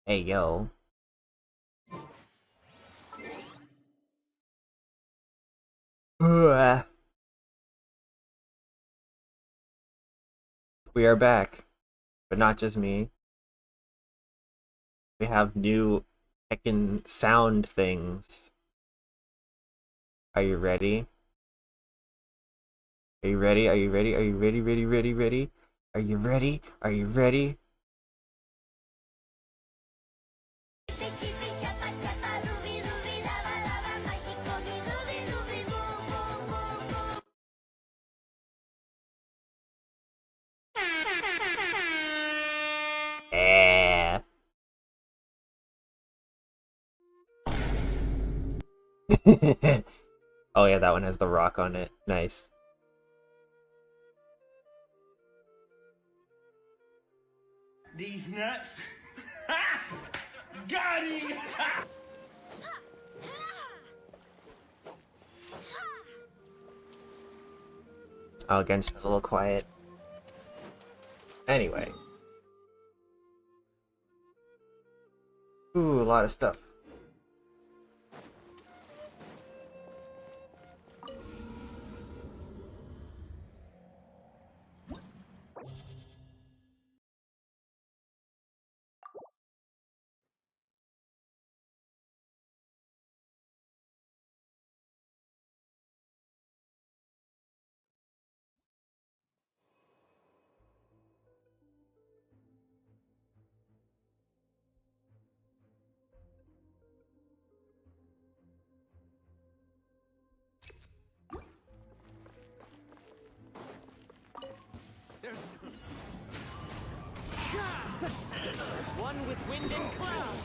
Hey, yo. Ugh. We are back, but not just me. We have new heckin' sound things. Are you ready? Are you ready? Are you ready? Are you ready? Ready? Ready? Ready? Are you ready? Are you ready? Eh. Oh yeah, that one has the rock on it. Nice. These nuts. Got him! Oh, Genshin's a little quiet. Anyway. Ooh, a lot of stuff. There's one with wind and cloud.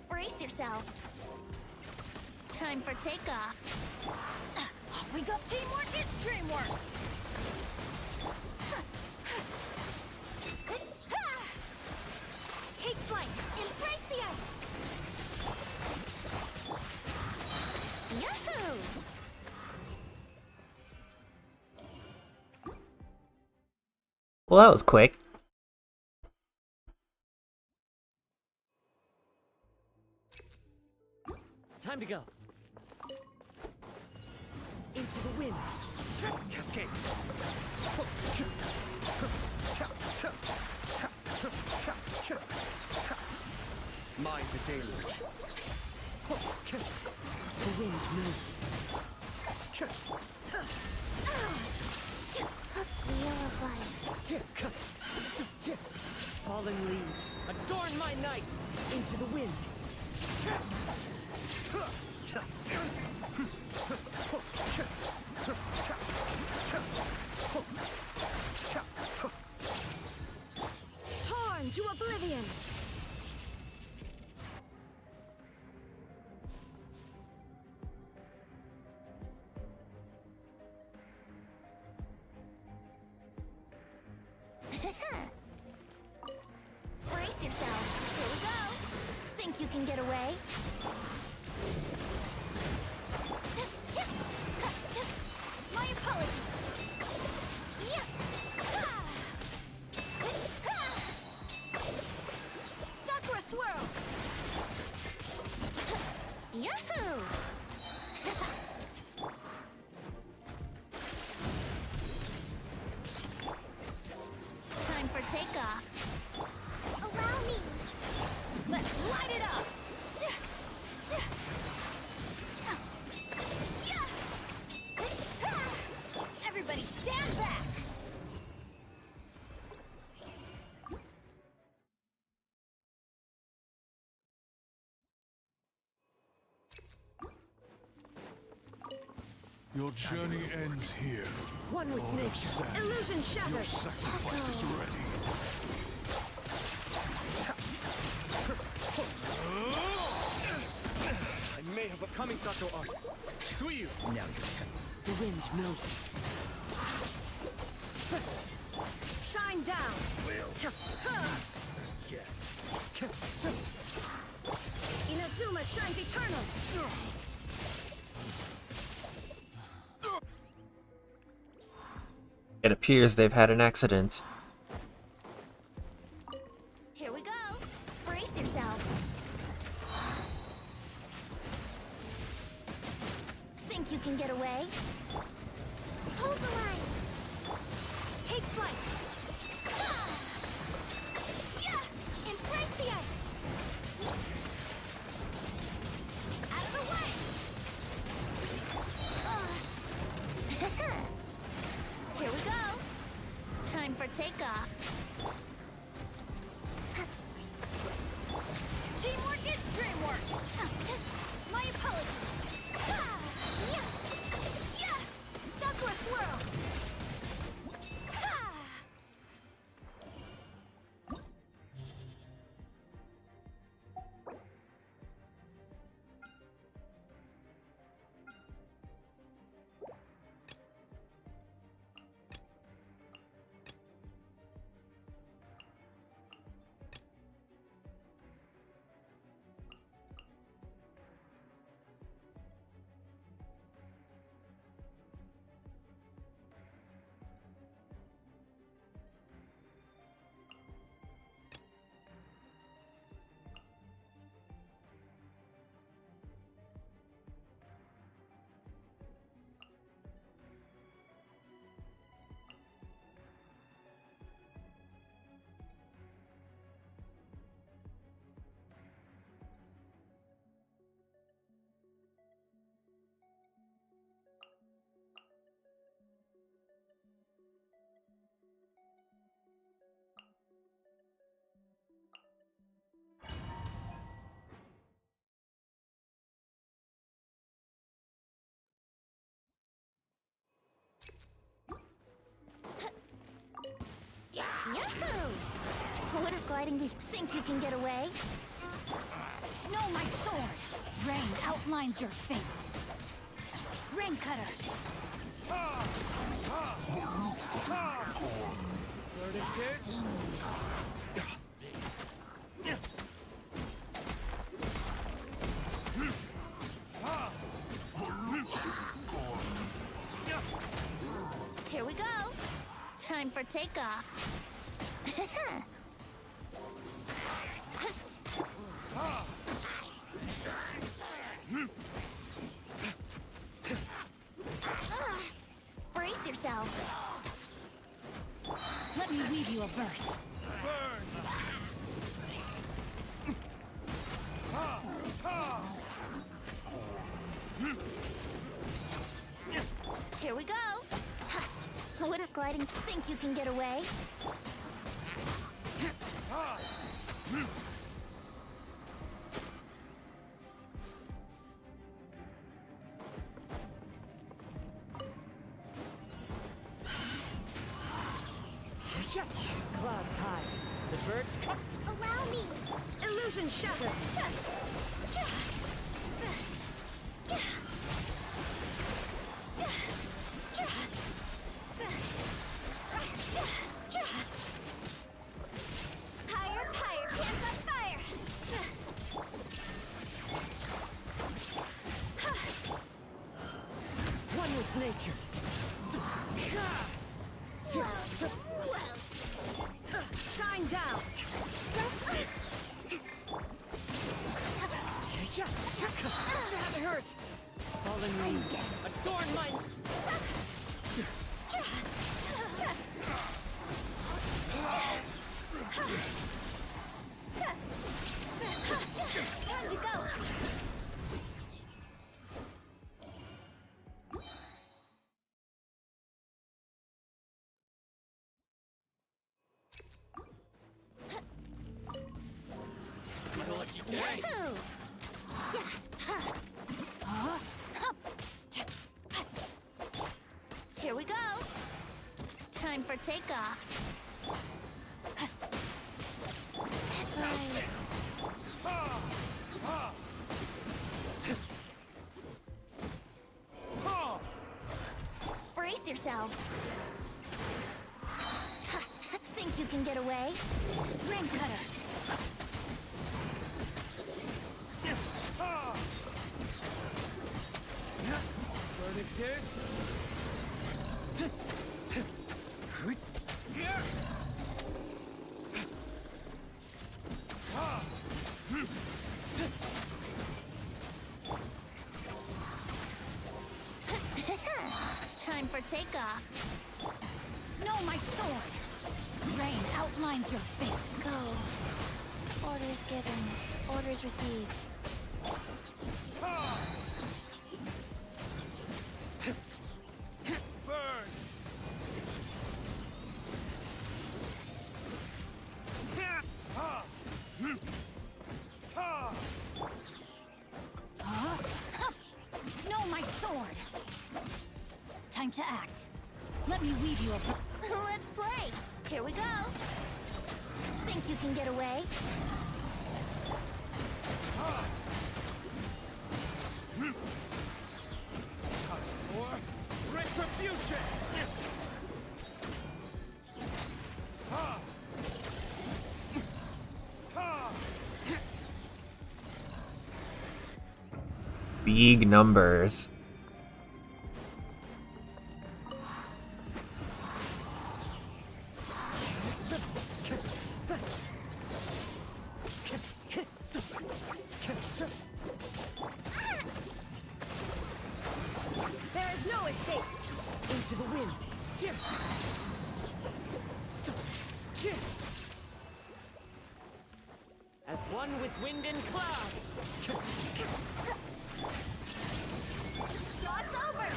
Brace yourself. Time for takeoff. Off we go. Teamwork is dreamwork. Take flight. Embrace the ice. Yahoo! Well, that was quick. Time to go. Into the wind. Cascade. Mind the deluge. The wind knows me. Wheel of life. Fallen leaves, adorn my night. Into the wind. Torn to oblivion. Brace yourself. Here we go. Think you can get away? My apologies. Sakura swirl. Yahoo! Time for takeoff. Allow me. Let's light it up. Everybody stand back. Your journey ends here. One with Lord of nature. Sand. Illusion Your shattered. sacrifice is ready. I may have of a Kamisato art. Suiyu! Now you're done. The wind knows it. Shine down. Inazuma shines eternal. It appears they've had an accident. Here we go. Brace yourself. Think you can get away? Hold the line. Take flight. Ah! Yeah! Embrace the ice. Out of the way. Here we go. Time for takeoff. Teamwork is dreamwork. My apologies. Ah, yeah, yeah. Sakura swirl. Ah. Yahoo! Water gliding, we think you can get away? No, my sword! Rain outlines your fate. Rain cutter! Flirting kiss? Here we go! Time for takeoff. Brace yourself. Let me weave you a verse. Here we go. Water gliding, think you can get away? Clouds high. The birds come. Allow me! Illusion shattered! Higher, higher, hands on fire! One with nature. Well, shine down! That hurts. Fallen leaves. Adorn my. Time to go! Yahoo! Here we go. Time for takeoff. Nice. yourselves. Think you can get away? Ring cutter. Verdictus. Time for takeoff. No, my sword. Rain outlines your fate. Go. Orders given. Orders received. Burn! No, my sword. Time to act. Let me weave you a... Let's play. Here we go. Think you can get away? Or retribution! Big numbers. There is no escape. Into the wind. As one with wind and cloud. Jaw's over!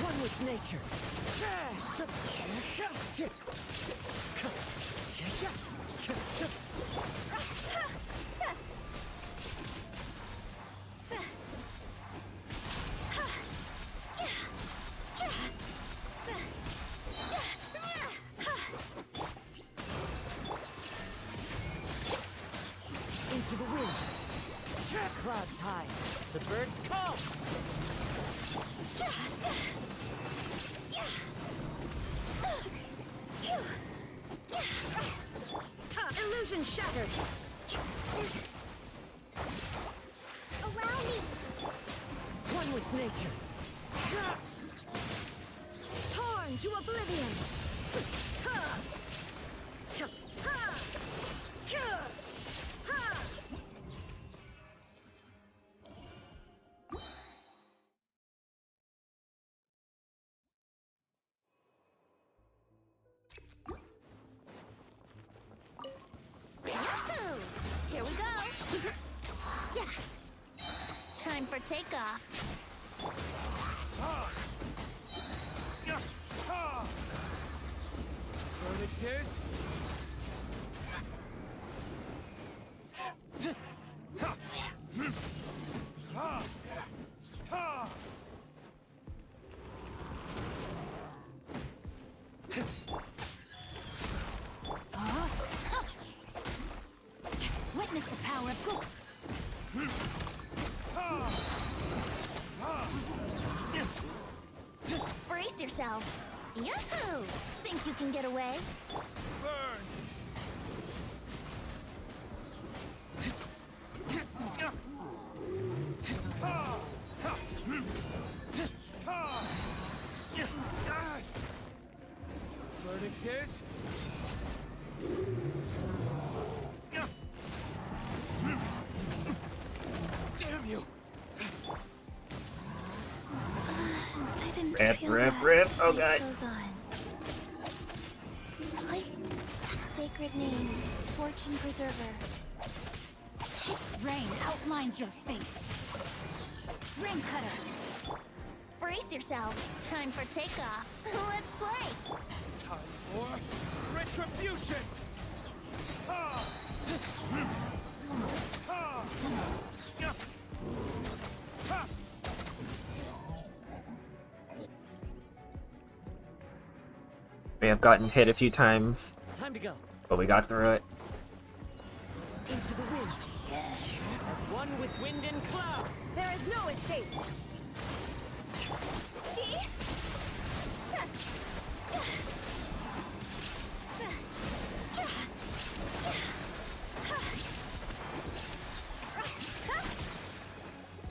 One with nature. Into the wind. Clouds high. The birds call. Illusion shattered. Allow me! One with nature. Torn to oblivion. Yahoo! Here we go. Yeah. Time for takeoff. Verdictus! Witness the power of good. Brace yourselves. Yahoo! Think you can get away? Burn! Verdictus! Damn you! I didn't Rip, feel rip, that. rip. Oh, It God. goes on. Sacred name, fortune preserver. Rain outlines your fate. Ring cutter. Brace yourselves. Time for takeoff. Let's play. Time for retribution! May have gotten hit a few times, Time to go. but we got through it. Into the wind. one with wind and cloud. There is no escape. See?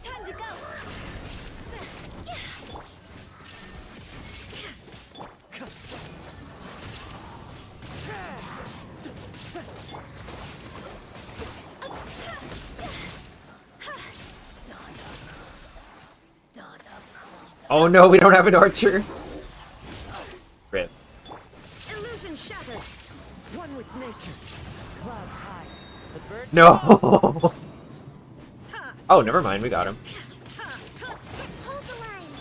Time to go. Oh no, we don't have an archer. Rip. Illusion shattered. One with nature. Clouds high. The birds No. Oh, never mind. We got him. Hold the line.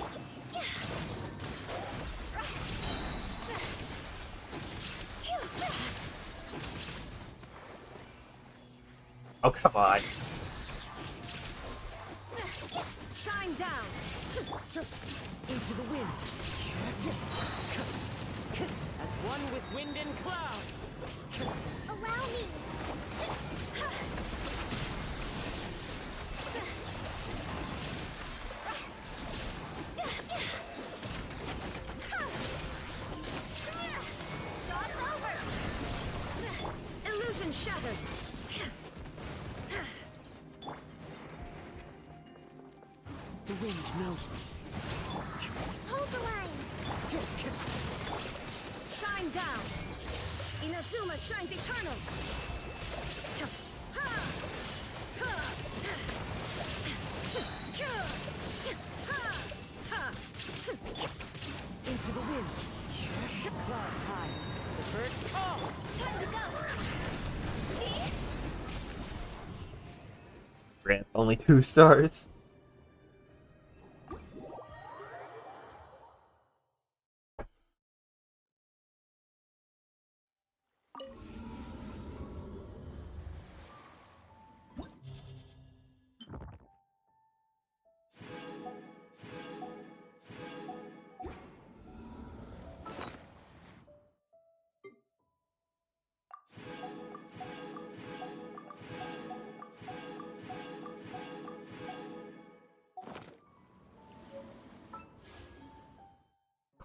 Oh, come on. shine down. Into the wind. As one with wind and cloud. Allow me. Dog's over. Illusion shattered. The wind knows me. Hold the line. Shine down. Inazuma shines eternal. Into the wind. Clouds high. The birds call. Time to go. See? Rip. Only 2 stars.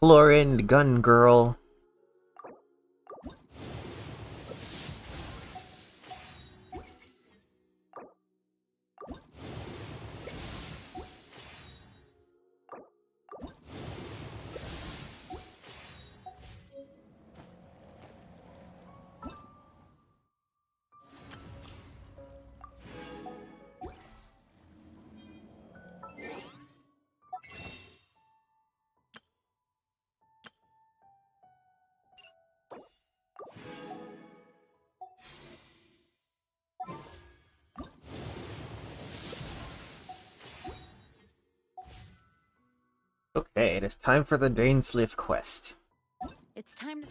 Chlorine gun girl. Okay, it is time for the DAINSLEIF quest. It's time to...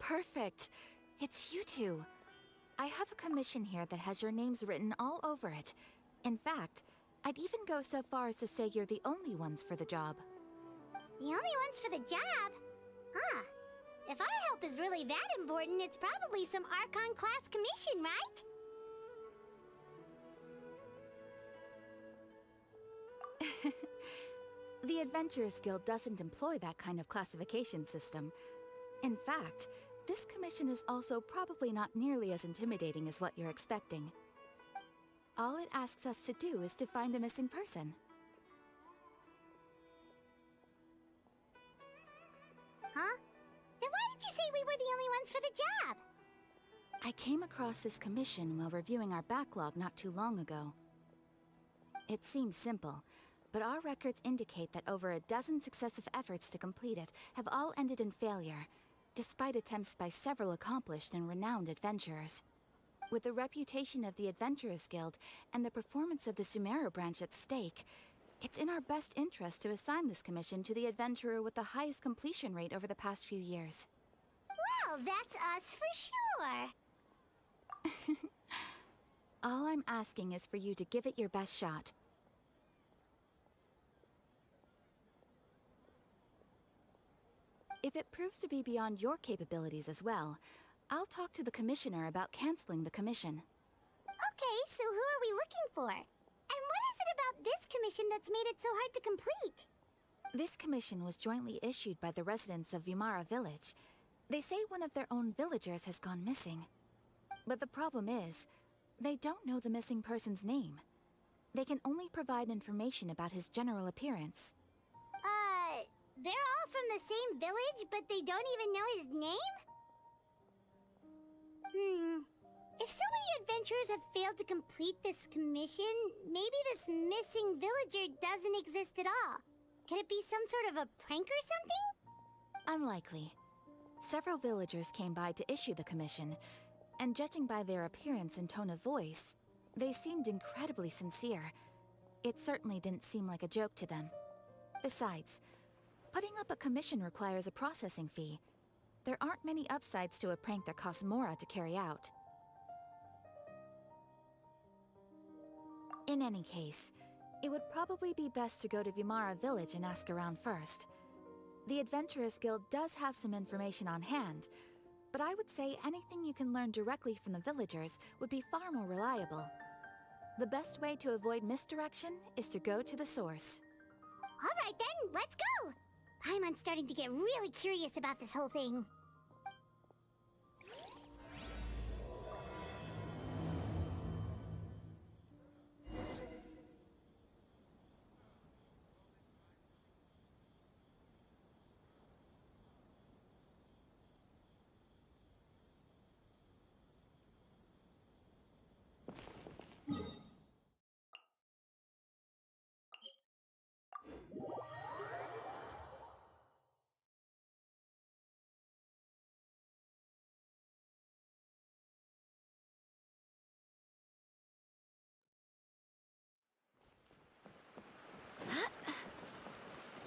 Perfect. It's you two. I have a commission here that has your names written all over it. In fact, I'd even go so far as to say you're the only ones for the job. The only ones for the job? Huh. If our help is really that important, it's probably some Archon class commission, right? The Adventurers Guild doesn't employ that kind of classification system. In fact, this commission is also probably not nearly as intimidating as what you're expecting. All it asks us to do is to find a missing person. Huh? Then why did you say we were the only ones for the job? I came across this commission while reviewing our backlog not too long ago. It seems simple, but our records indicate that over a dozen successive efforts to complete it have all ended in failure, despite attempts by several accomplished and renowned adventurers. With the reputation of the Adventurers Guild and the performance of the Sumeru branch at stake, it's in our best interest to assign this commission to the adventurer with the highest completion rate over the past few years. Well, that's us for sure. All I'm asking is for you to give it your best shot. If it proves to be beyond your capabilities as well, I'll talk to the commissioner about canceling the commission. Okay, so who are we looking for? And what is it about this commission that's made it so hard to complete? This commission was jointly issued by the residents of Vimara Village. They say one of their own villagers has gone missing. But the problem is, they don't know the missing person's name. They can only provide information about his general appearance. They're all from the same village, but they don't even know his name? If so many adventurers have failed to complete this commission, maybe this missing villager doesn't exist at all. Could it be some sort of a prank or something? Unlikely. Several villagers came by to issue the commission, and judging by their appearance and tone of voice, they seemed incredibly sincere. It certainly didn't seem like a joke to them. Besides, putting up a commission requires a processing fee. There aren't many upsides to a prank that costs Mora to carry out. In any case, it would probably be best to go to Vimara Village and ask around first. The Adventurers Guild does have some information on hand, but I would say anything you can learn directly from the villagers would be far more reliable. The best way to avoid misdirection is to go to the source. All right then, let's go! Paimon's starting to get really curious about this whole thing.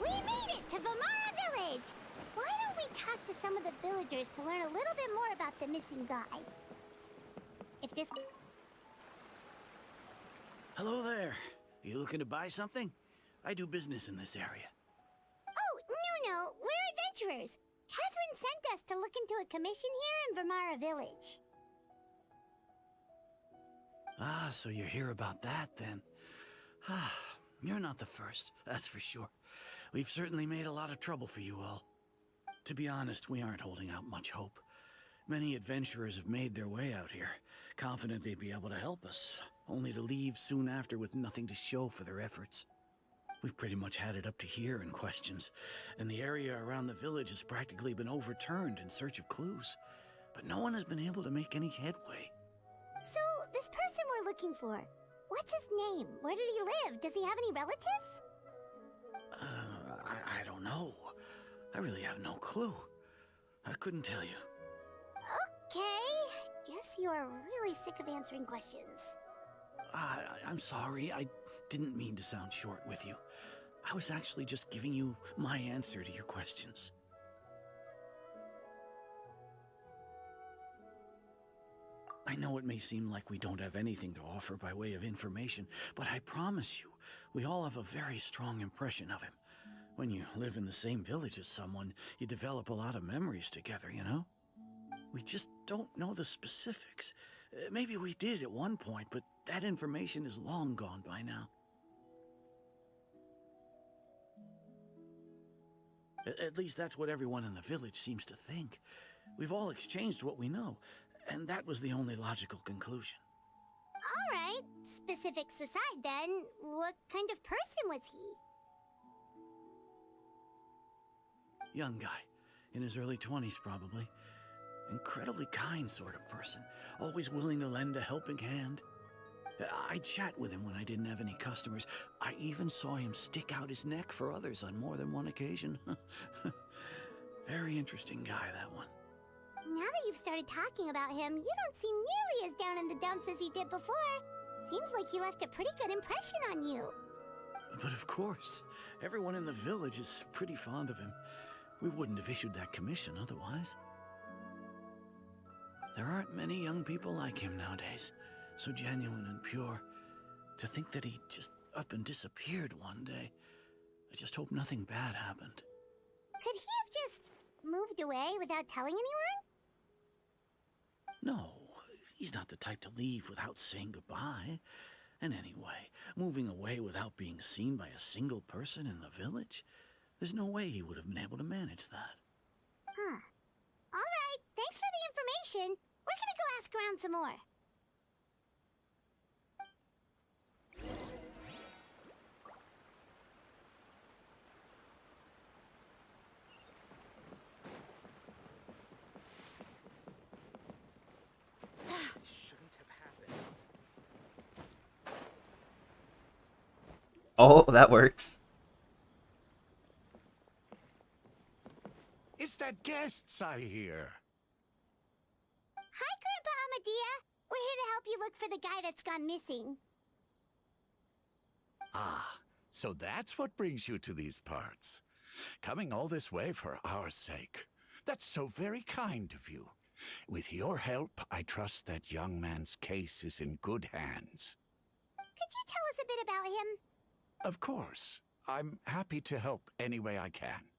We made it to Vimara Village! Why don't we talk to some of the villagers to learn a little bit more about the missing guy? If this... Hello there. You looking to buy something? I do business in this area. Oh, no, we're adventurers. Catherine sent us to look into a commission here in Vimara Village. Ah, so you're here about that then. Ah, you're not the first, that's for sure. We've certainly made a lot of trouble for you all. To be honest, we aren't holding out much hope. Many adventurers have made their way out here, confident they'd be able to help us, only to leave soon after with nothing to show for their efforts. We've pretty much had it up to here in questions, and the area around the village has practically been overturned in search of clues. But no one has been able to make any headway. So, this person we're looking for, what's his name? Where did he live? Does he have any relatives? I don't know. I really have no clue. I couldn't tell you. Okay, guess you are really sick of answering questions. I'm sorry, I didn't mean to sound short with you. I was actually just giving you my answer to your questions. I know it may seem like we don't have anything to offer by way of information, but I promise you, we all have a very strong impression of him. When you live in the same village as someone, you develop a lot of memories together, you know? We just don't know the specifics. Maybe we did at one point, but that information is long gone by now. At least that's what everyone in the village seems to think. We've all exchanged what we know, and that was the only logical conclusion. Alright, specifics aside then, what kind of person was he? Young guy, in his early 20s probably. Incredibly kind sort of person, always willing to lend a helping hand. I'd chat with him when I didn't have any customers. I even saw him stick out his neck for others on more than one occasion. Very interesting guy, that one. Now that you've started talking about him, you don't seem nearly as down in the dumps as you did before. Seems like he left a pretty good impression on you. But of course, everyone in the village is pretty fond of him. We wouldn't have issued that commission otherwise. There aren't many young people like him nowadays, so genuine and pure. To think that he just up and disappeared one day. I just hope nothing bad happened. Could he have just moved away without telling anyone? No, he's not the type to leave without saying goodbye. And anyway, moving away without being seen by a single person in the village? There's no way he would have been able to manage that. Huh. Alright, thanks for the information. We're gonna go ask around some more. Shouldn't have happened. Oh, that works. Is that guests I hear? Hi, Grandpa Amadea. We're here to help you look for the guy that's gone missing. Ah, so that's what brings you to these parts. Coming all this way for our sake. That's so very kind of you. With your help, I trust that young man's case is in good hands. Could you tell us a bit about him? Of course. I'm happy to help any way I can.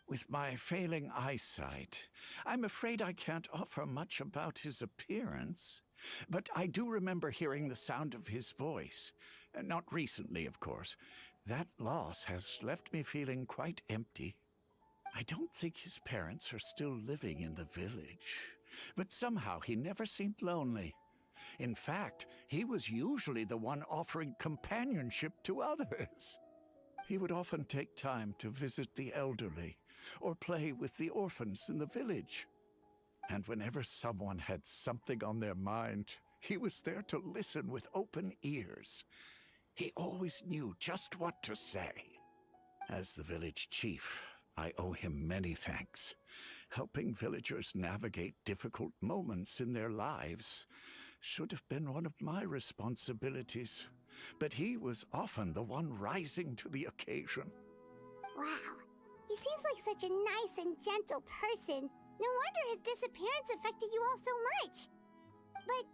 With my failing eyesight, I'm afraid I can't offer much about his appearance. But I do remember hearing the sound of his voice. Not recently, of course. That loss has left me feeling quite empty. I don't think his parents are still living in the village. But somehow he never seemed lonely. In fact, he was usually the one offering companionship to others. He would often take time to visit the elderly, or play with the orphans in the village. And whenever someone had something on their mind, he was there to listen with open ears. He always knew just what to say. As the village chief, I owe him many thanks. Helping villagers navigate difficult moments in their lives should have been one of my responsibilities. But he was often the one rising to the occasion. Wow. He seems like such a nice and gentle person. No wonder his disappearance affected you all so much. But,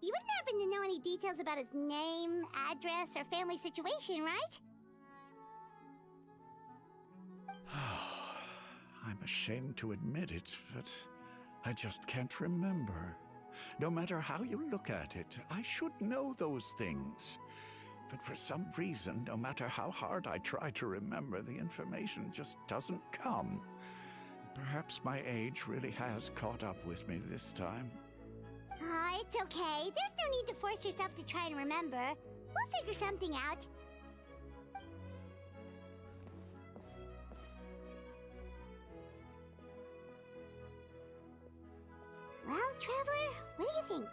you wouldn't happen to know any details about his name, address, or family situation, right? I'm ashamed to admit it, but I just can't remember. No matter how you look at it, I should know those things. But for some reason, no matter how hard I try to remember, the information just doesn't come. Perhaps my age really has caught up with me this time. It's okay. There's no need to force yourself to try and remember. We'll figure something out. Well, Traveler, what do you think?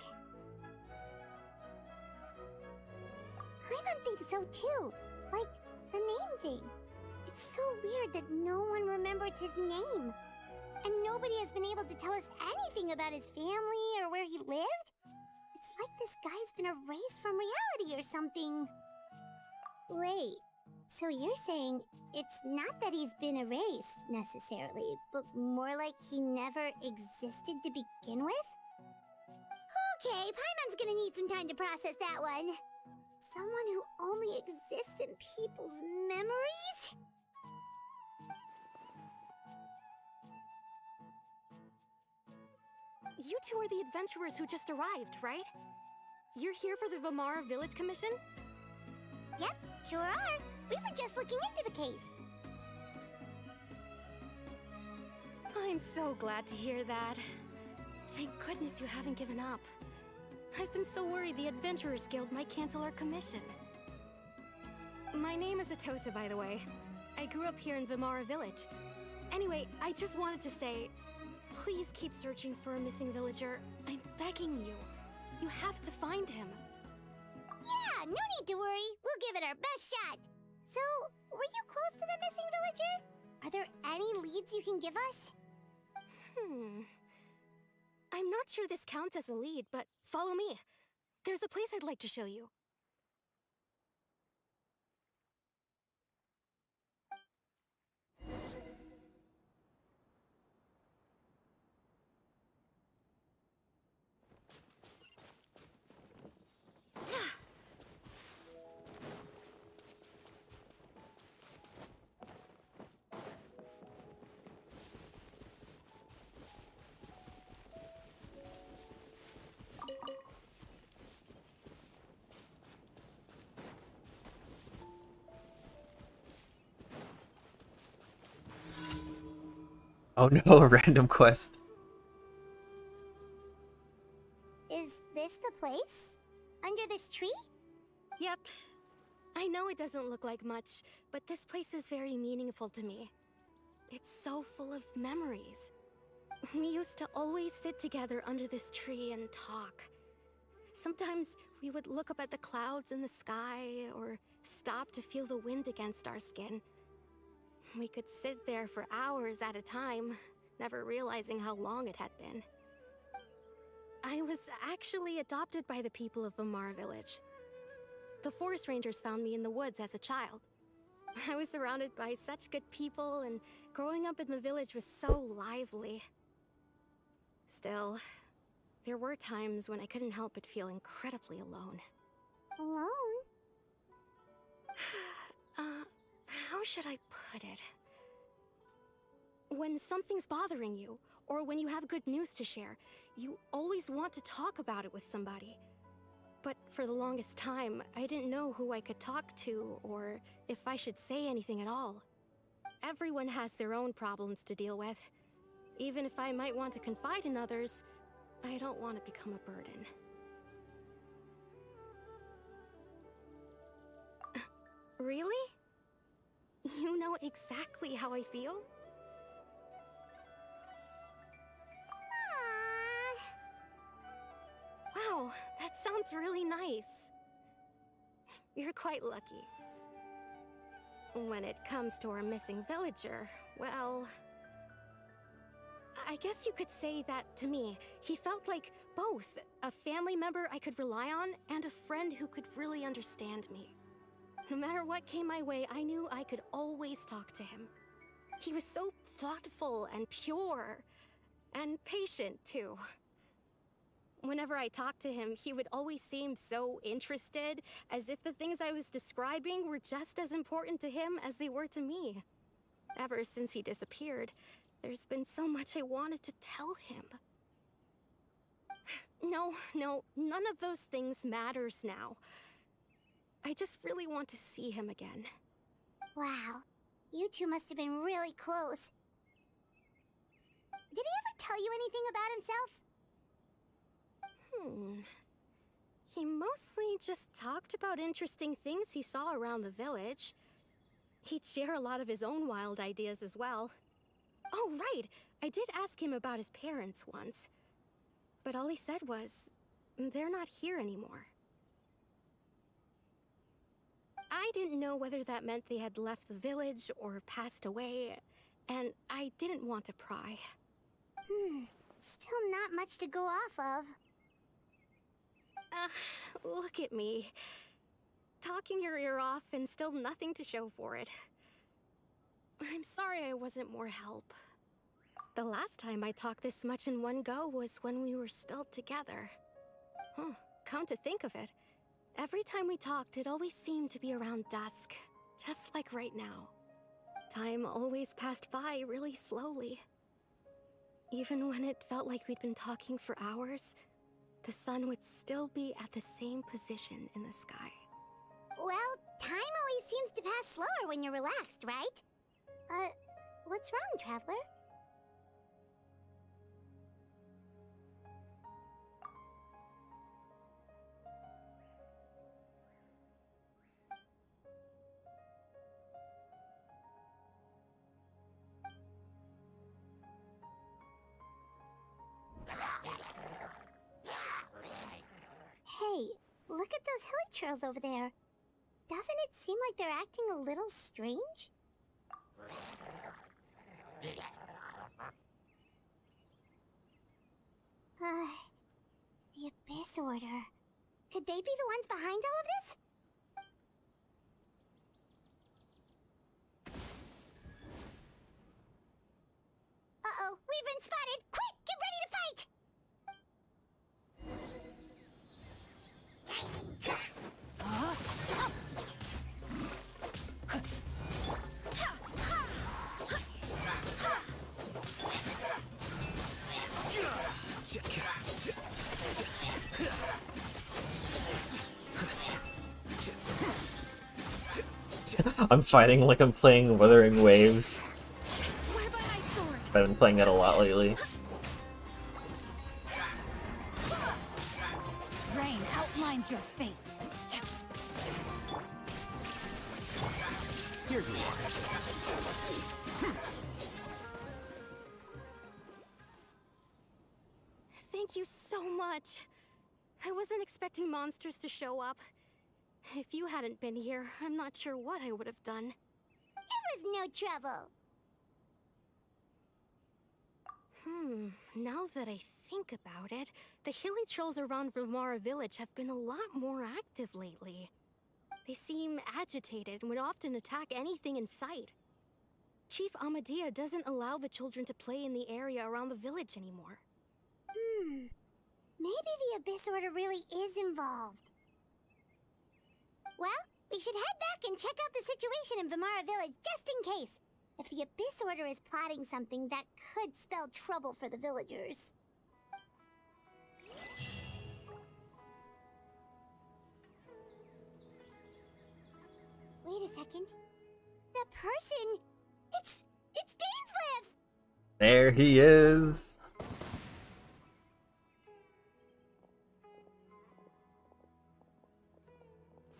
Paimon thinks so too. Like, the name thing. It's so weird that no one remembers his name. And nobody has been able to tell us anything about his family or where he lived. It's like this guy's been erased from reality or something. Wait, so you're saying it's not that he's been erased, necessarily, but more like he never existed to begin with? Okay, Paimon's gonna need some time to process that one. Someone who only exists in people's memories? You two are the adventurers who just arrived, right? You're here for the Vamara Village Commission? Yep, sure are. We were just looking into the case. I'm so glad to hear that. Thank goodness you haven't given up. I've been so worried the Adventurers Guild might cancel our commission. My name is Atosa, by the way. I grew up here in Vimara Village. Anyway, I just wanted to say, please keep searching for a missing villager. I'm begging you. You have to find him. Yeah, no need to worry. We'll give it our best shot. So, were you close to the missing villager? Are there any leads you can give us? I'm not sure this counts as a lead, but follow me. There's a place I'd like to show you. Oh no, a random quest. Is this the place? Under this tree? Yep. I know it doesn't look like much, but this place is very meaningful to me. It's so full of memories. We used to always sit together under this tree and talk. Sometimes we would look up at the clouds in the sky, or stop to feel the wind against our skin. We could sit there for hours at a time, never realizing how long it had been. I was actually adopted by the people of Vimara Village. The forest rangers found me in the woods as a child. I was surrounded by such good people, and growing up in the village was so lively. Still, there were times when I couldn't help but feel incredibly alone. Alone? How should I put it? When something's bothering you, or when you have good news to share, you always want to talk about it with somebody. But for the longest time, I didn't know who I could talk to, or if I should say anything at all. Everyone has their own problems to deal with. Even if I might want to confide in others, I don't want to become a burden. Really? You know exactly how I feel? Wow, that sounds really nice. You're quite lucky. When it comes to our missing villager, well, I guess you could say that to me. He felt like both a family member I could rely on and a friend who could really understand me. No matter what came my way, I knew I could always talk to him. He was so thoughtful and pure, and patient too. Whenever I talked to him, he would always seem so interested, as if the things I was describing were just as important to him as they were to me. Ever since he disappeared, there's been so much I wanted to tell him. No, none of those things matters now. I just really want to see him again. Wow. You two must have been really close. Did he ever tell you anything about himself? He mostly just talked about interesting things he saw around the village. He'd share a lot of his own wild ideas as well. Oh, right! I did ask him about his parents once. But all he said was, they're not here anymore. I didn't know whether that meant they had left the village or passed away, and I didn't want to pry. Still not much to go off of. Look at me. Talking your ear off and still nothing to show for it. I'm sorry I wasn't more help. The last time I talked this much in one go was when we were still together. Come to think of it, every time we talked, it always seemed to be around dusk, just like right now. Time always passed by really slowly. Even when it felt like we'd been talking for hours, the sun would still be at the same position in the sky. Well, time always seems to pass slower when you're relaxed, right? What's wrong, Traveler? Hey, look at those hilly trails over there. Doesn't it seem like they're acting a little strange? The Abyss Order. Could they be the ones behind all of this? Uh-oh, we've been spotted! Quick, get ready to fight! I'm fighting like I'm playing Wuthering Waves. I swear by my sword. I've been playing that a lot lately. Rain outlines your fate. Here you are. Thank you so much. I wasn't expecting monsters to show up. If you hadn't been here, I'm not sure what I would have done. It was no trouble. Now that I think about it, the hilly trolls around Vimara village have been a lot more active lately. They seem agitated and would often attack anything in sight. Chief Amadea doesn't allow the children to play in the area around the village anymore. Maybe the Abyss Order really is involved. Well, we should head back and check out the situation in Vimara village just in case. If the Abyss Order is plotting something that could spell trouble for the villagers. Wait a second. The person... It's DAINSLEIF! There he is!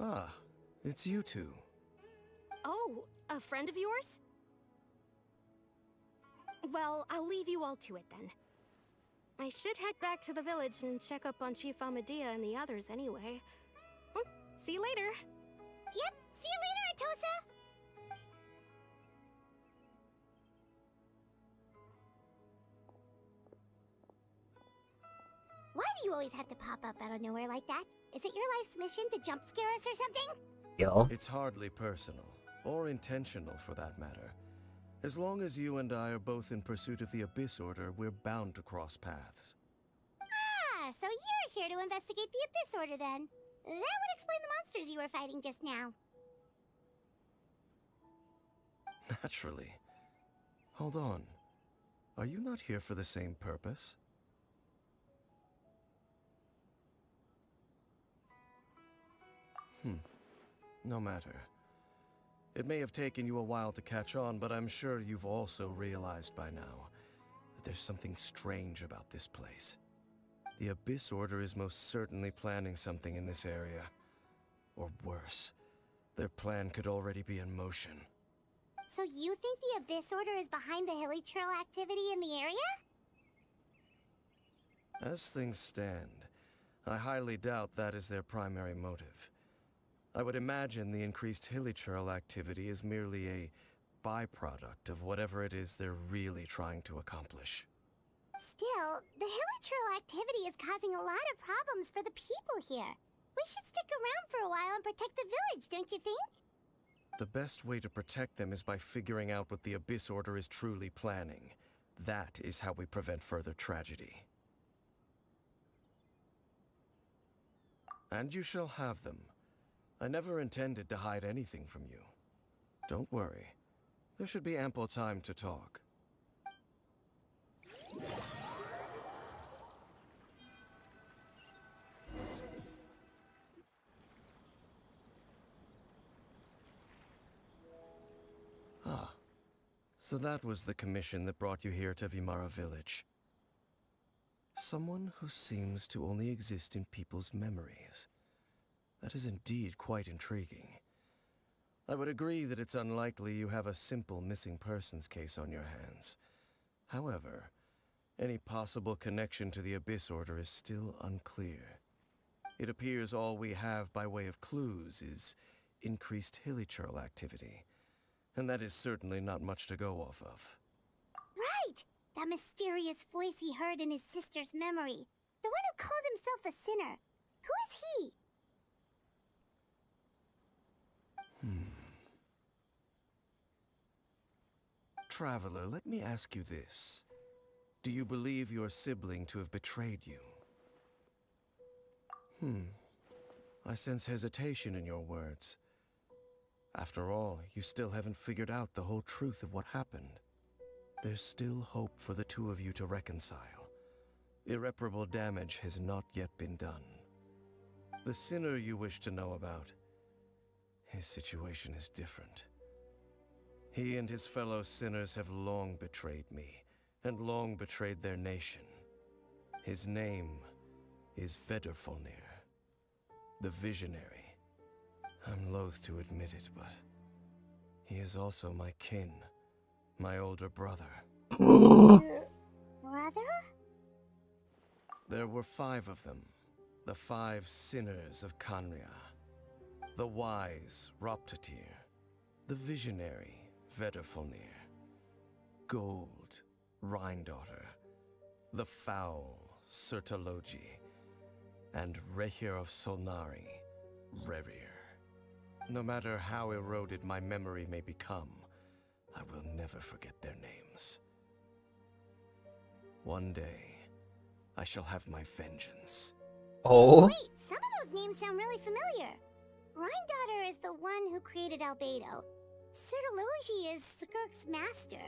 Ah, it's you two. Oh, a friend of yours? Well, I'll leave you all to it then. I should head back to the village and check up on Chief Amadea and the others anyway. Well, see you later. Yep, see you later, Atosa! Why do you always have to pop up out of nowhere like that? Is it your life's mission to jump scare us or something? Yo. It's hardly personal, or intentional for that matter. As long as you and I are both in pursuit of the Abyss Order, we're bound to cross paths. Ah, so you're here to investigate the Abyss Order then. That would explain the monsters you were fighting just now. Naturally. Hold on. Are you not here for the same purpose? No matter. It may have taken you a while to catch on, but I'm sure you've also realized by now that there's something strange about this place. The Abyss Order is most certainly planning something in this area. Or worse, their plan could already be in motion. So you think the Abyss Order is behind the hilly trail activity in the area? As things stand, I highly doubt that is their primary motive. I would imagine the increased hilichurl activity is merely a byproduct of whatever it is they're really trying to accomplish. Still, the hilichurl activity is causing a lot of problems for the people here. We should stick around for a while and protect the village, don't you think? The best way to protect them is by figuring out what the Abyss Order is truly planning. That is how we prevent further tragedy. And you shall have them. I never intended to hide anything from you. Don't worry. There should be ample time to talk. Ah. So that was the commission that brought you here to Vimara village. Someone who seems to only exist in people's memories. That is indeed quite intriguing. I would agree that it's unlikely you have a simple missing persons case on your hands. However, any possible connection to the Abyss Order is still unclear. It appears all we have by way of clues is increased hilichurl activity, and that is certainly not much to go off of. Right! That mysterious voice he heard in his sister's memory. The one who called himself a sinner. Who is he? Traveler, let me ask you this. Do you believe your sibling to have betrayed you? I sense hesitation in your words. After all, you still haven't figured out the whole truth of what happened. There's still hope for the two of you to reconcile. Irreparable damage has not yet been done. The sinner you wish to know about, his situation is different. He and his fellow sinners have long betrayed me, and long betrayed their nation. His name is Vedrfolnir, the Visionary. I'm loath to admit it, but he is also my kin, my older brother. Brother? There were 5 of them, the 5 sinners of Kanria. The wise Roptatir, the visionary Vedrfolnir, Gold Rhindaughter, the foul Sertologi, and Rehir of Solnari, Rerir. No matter how eroded my memory may become, I will never forget their names. One day, I shall have my vengeance. Oh? Wait, some of those names sound really familiar. Rhindaughter is the one who created Albedo. Sertologi is Skirk's master.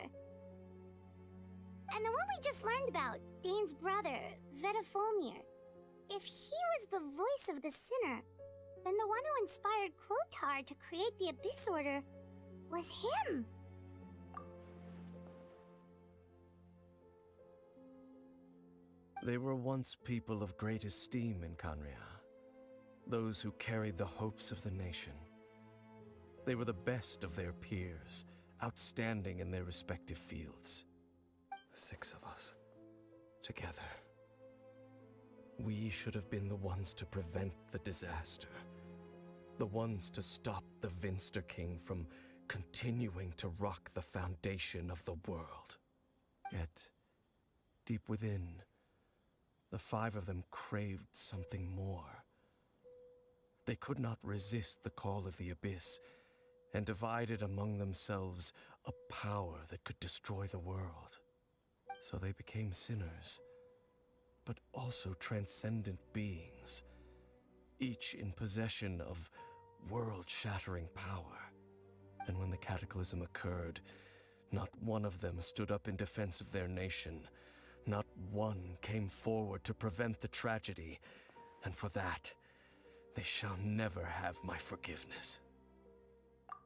And the one we just learned about, Dane's brother, Vedrfolnir. If he was the voice of the sinner, then the one who inspired Clothar to create the Abyss Order was him. They were once people of great esteem in Kanria, those who carried the hopes of the nation. They were the best of their peers, outstanding in their respective fields. The 6 of us, together. We should have been the ones to prevent the disaster. The ones to stop the Vinster King from continuing to rock the foundation of the world. Yet, deep within, the 5 of them craved something more. They could not resist the call of the Abyss, and divided among themselves a power that could destroy the world. So they became sinners, but also transcendent beings, each in possession of world-shattering power. And when the cataclysm occurred, not one of them stood up in defense of their nation. Not one came forward to prevent the tragedy, and for that, they shall never have my forgiveness.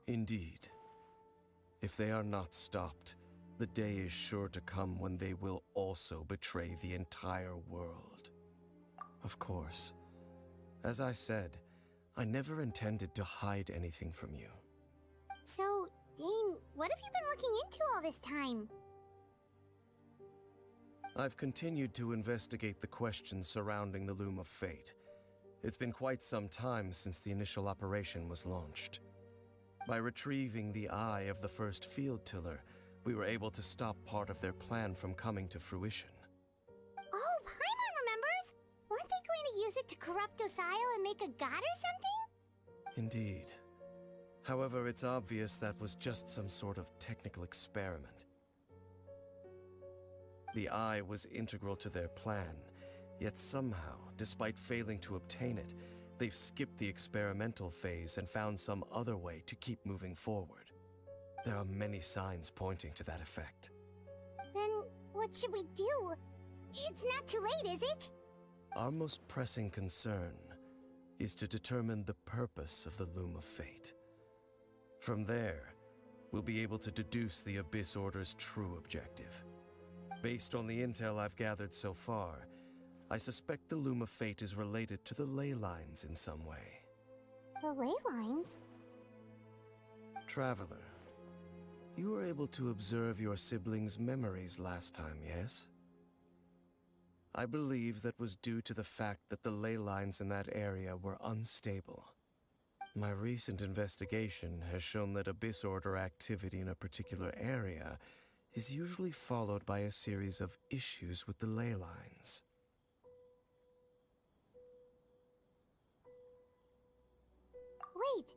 Indeed, if they are not stopped, the day is sure to come when they will also betray the entire world. Of course, as I said, I never intended to hide anything from you. So, Dane, what have you been looking into all this time? I've continued to investigate the questions surrounding the Loom of Fate. It's been quite some time since the initial operation was launched. By retrieving the eye of the first field tiller, we were able to stop part of their plan from coming to fruition. Oh, Paimon remembers! Weren't they going to use it to corrupt Osile and make a god or something? Indeed. However, it's obvious that was just some sort of technical experiment. The eye was integral to their plan, yet somehow, despite failing to obtain it, they've skipped the experimental phase and found some other way to keep moving forward. There are many signs pointing to that effect. Then, what should we do? It's not too late, is it? Our most pressing concern is to determine the purpose of the Loom of Fate. From there, we'll be able to deduce the Abyss Order's true objective. Based on the intel I've gathered so far, I suspect the Loom of Fate is related to the ley lines in some way. The ley lines? Traveler, you were able to observe your siblings' memories last time, yes? I believe that was due to the fact that the ley lines in that area were unstable. My recent investigation has shown that Abyss Order activity in a particular area is usually followed by a series of issues with the ley lines. Wait,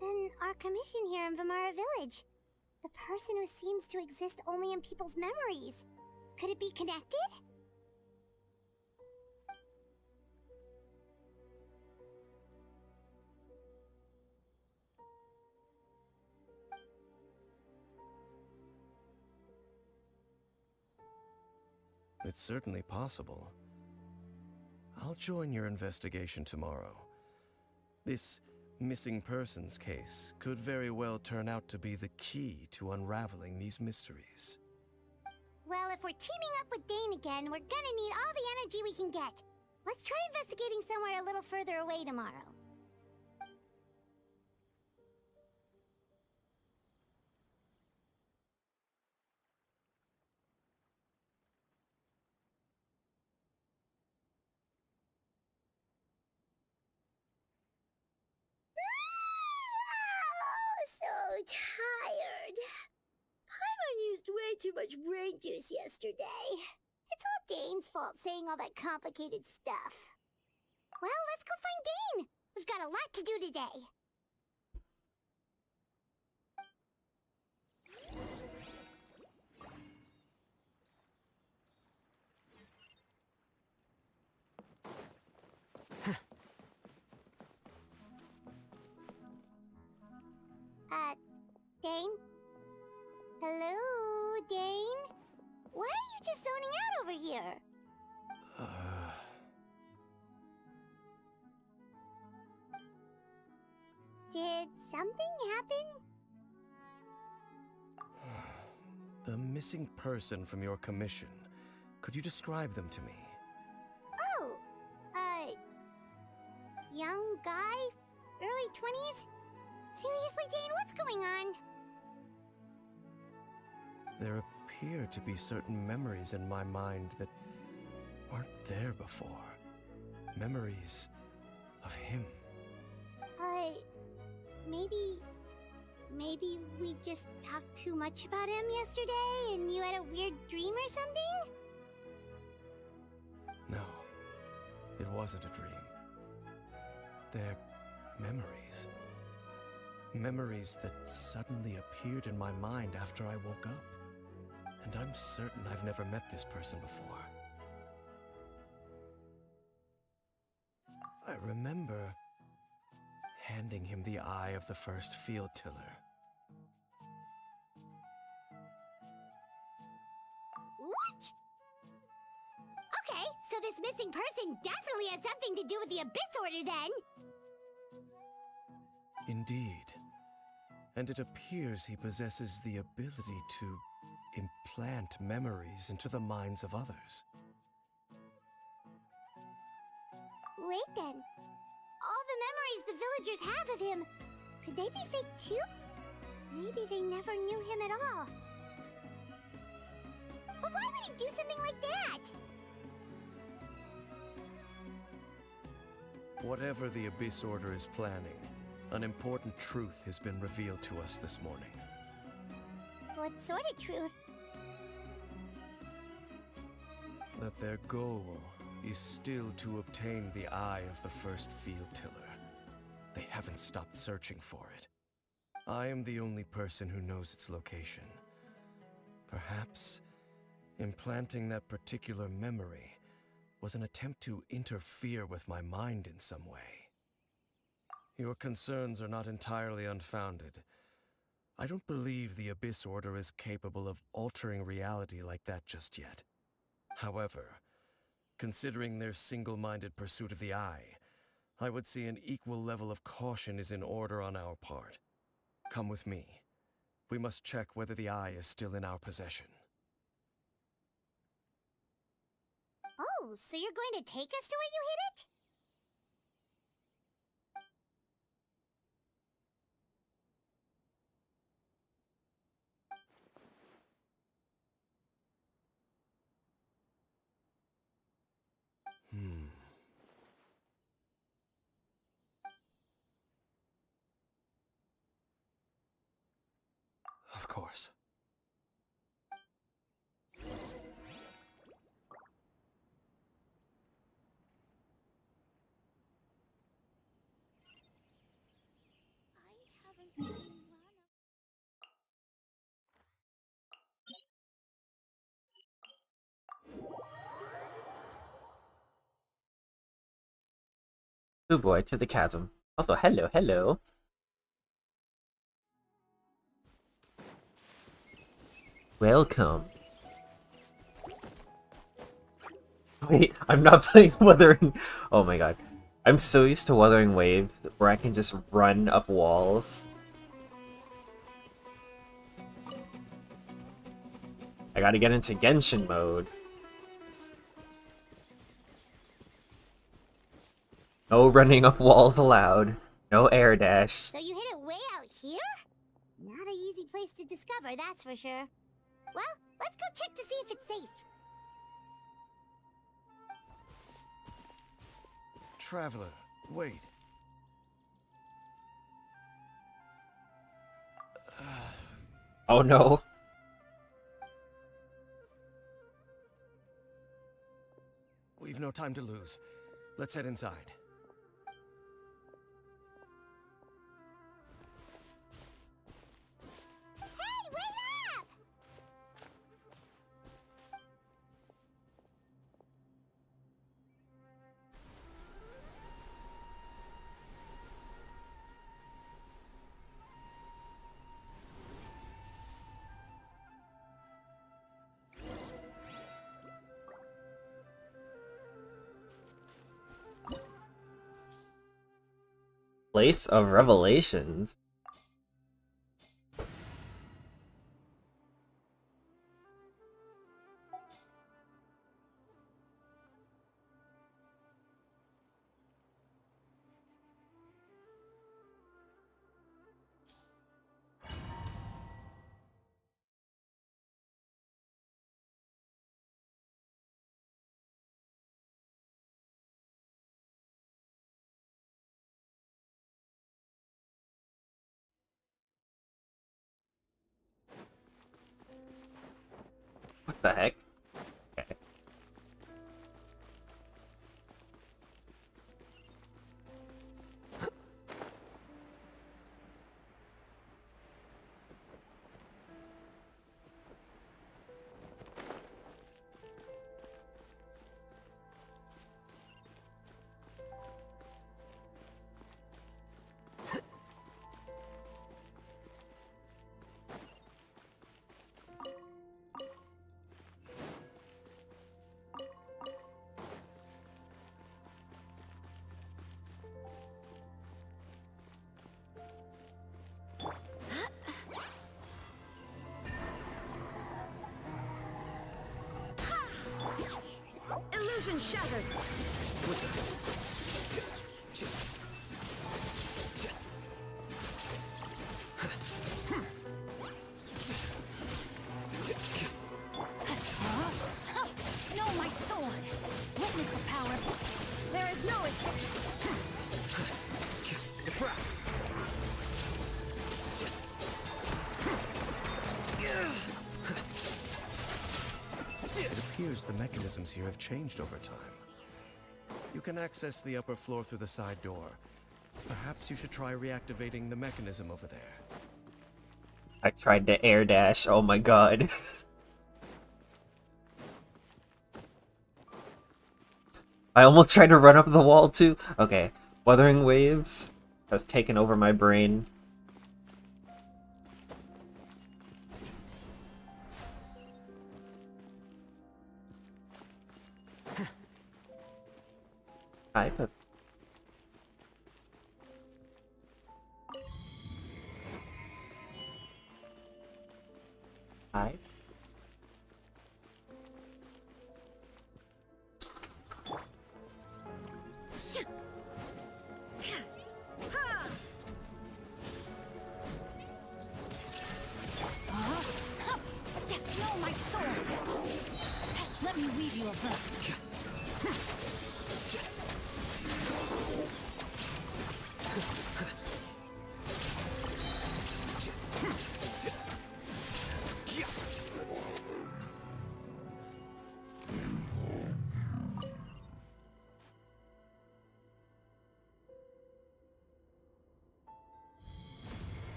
then our commission here in Vimara Village, the person who seems to exist only in people's memories, could it be connected? It's certainly possible. I'll join your investigation tomorrow. This missing persons case could very well turn out to be the key to unraveling these mysteries. Well, if we're teaming up with Dane again, we're gonna need all the energy we can get. Let's try investigating somewhere a little further away tomorrow. So tired. Paimon used way too much brain juice yesterday. It's all Dane's fault saying all that complicated stuff. Well, let's go find Dane. We've got a lot to do today. Dane? Hello, Dane? Why are you just zoning out over here? Did something happen? The missing person from your commission. Could you describe them to me? Oh, young guy? Early 20s? Seriously, Dane, what's going on? There appear to be certain memories in my mind that weren't there before. Memories of him. Maybe we just talked too much about him yesterday and you had a weird dream or something? No, it wasn't a dream. They're memories. Memories that suddenly appeared in my mind after I woke up. And I'm certain I've never met this person before. I remember handing him the eye of the first field tiller. What? Okay, so this missing person definitely has something to do with the Abyss Order then! Indeed. And it appears he possesses the ability to implant memories into the minds of others. Wait then. All the memories the villagers have of him, could they be fake too? Maybe they never knew him at all. But why would he do something like that? Whatever the Abyss Order is planning, an important truth has been revealed to us this morning. What sort of truth? That their goal is still to obtain the eye of the first field tiller. They haven't stopped searching for it. I am the only person who knows its location. Perhaps implanting that particular memory was an attempt to interfere with my mind in some way. Your concerns are not entirely unfounded. I don't believe the Abyss Order is capable of altering reality like that just yet. However, considering their single-minded pursuit of the eye, I would say an equal level of caution is in order on our part. Come with me. We must check whether the eye is still in our possession. Oh, so you're going to take us to where you hid it? Good boy to the chasm. Also, hello, hello. Welcome. Wait, I'm not playing Wuthering. Oh my god. I'm so used to Wuthering Waves where I can just run up walls. I gotta get into Genshin mode. No running up walls allowed. No air dash. So you hid it way out here? Not an easy place to discover, that's for sure. Well, let's go check to see if it's safe. Traveler, wait. Oh no. We've no time to lose. Let's head inside. Hey, wait up! Place of Revelations. What the heck? Okay. Illusion shattered. No, my sword! Witness the power. There is no escape. It appears the mechanisms here have changed over time. You can access the upper floor through the side door. Perhaps you should try reactivating the mechanism over there. I tried to air dash. Oh my god. I almost tried to run up the wall too. Okay. Wuthering Waves has taken over my brain. Hi, but hi. No, my sword! Let me weave you a book.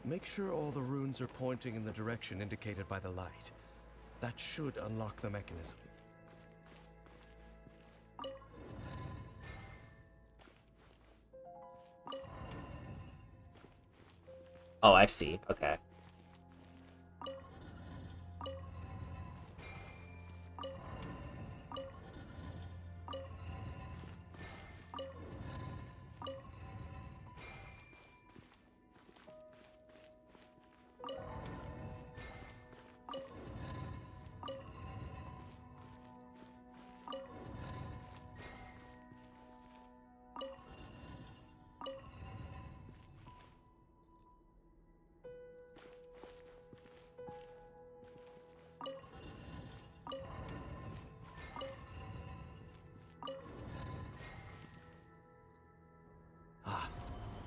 Make sure all the runes are pointing in the direction indicated by the light. That should unlock the mechanism. Oh, I see. Okay.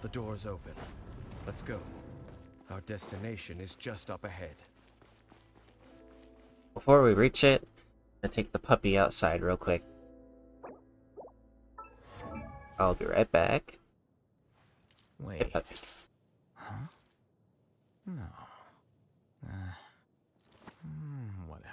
The door's open. Let's go. Our destination is just up ahead. Before we reach it, I'll take the puppy outside real quick. I'll be right back. Wait. Puppy. Huh? No. Whatever.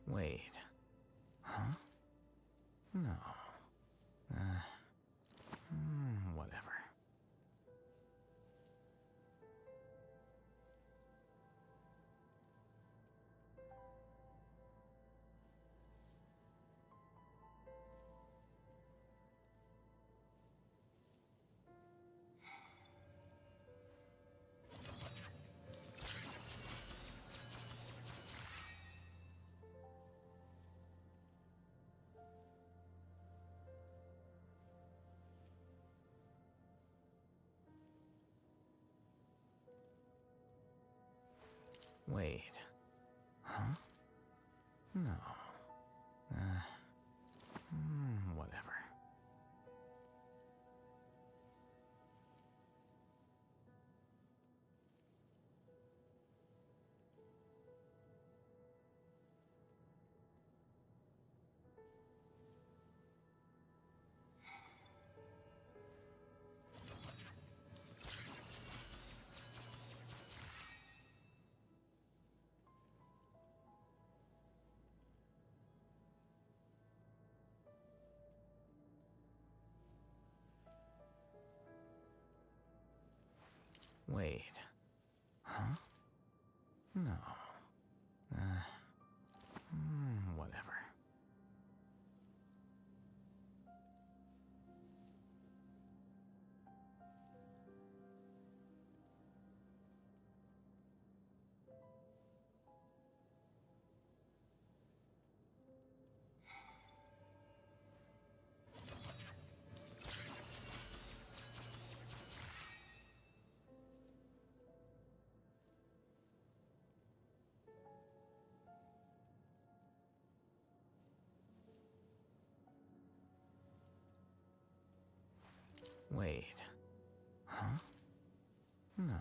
Wait. Huh? No. Whatever. Wait. Huh? No. Whatever. Wait. Huh? No. Whatever. Wait. Huh? No.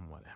Whatever.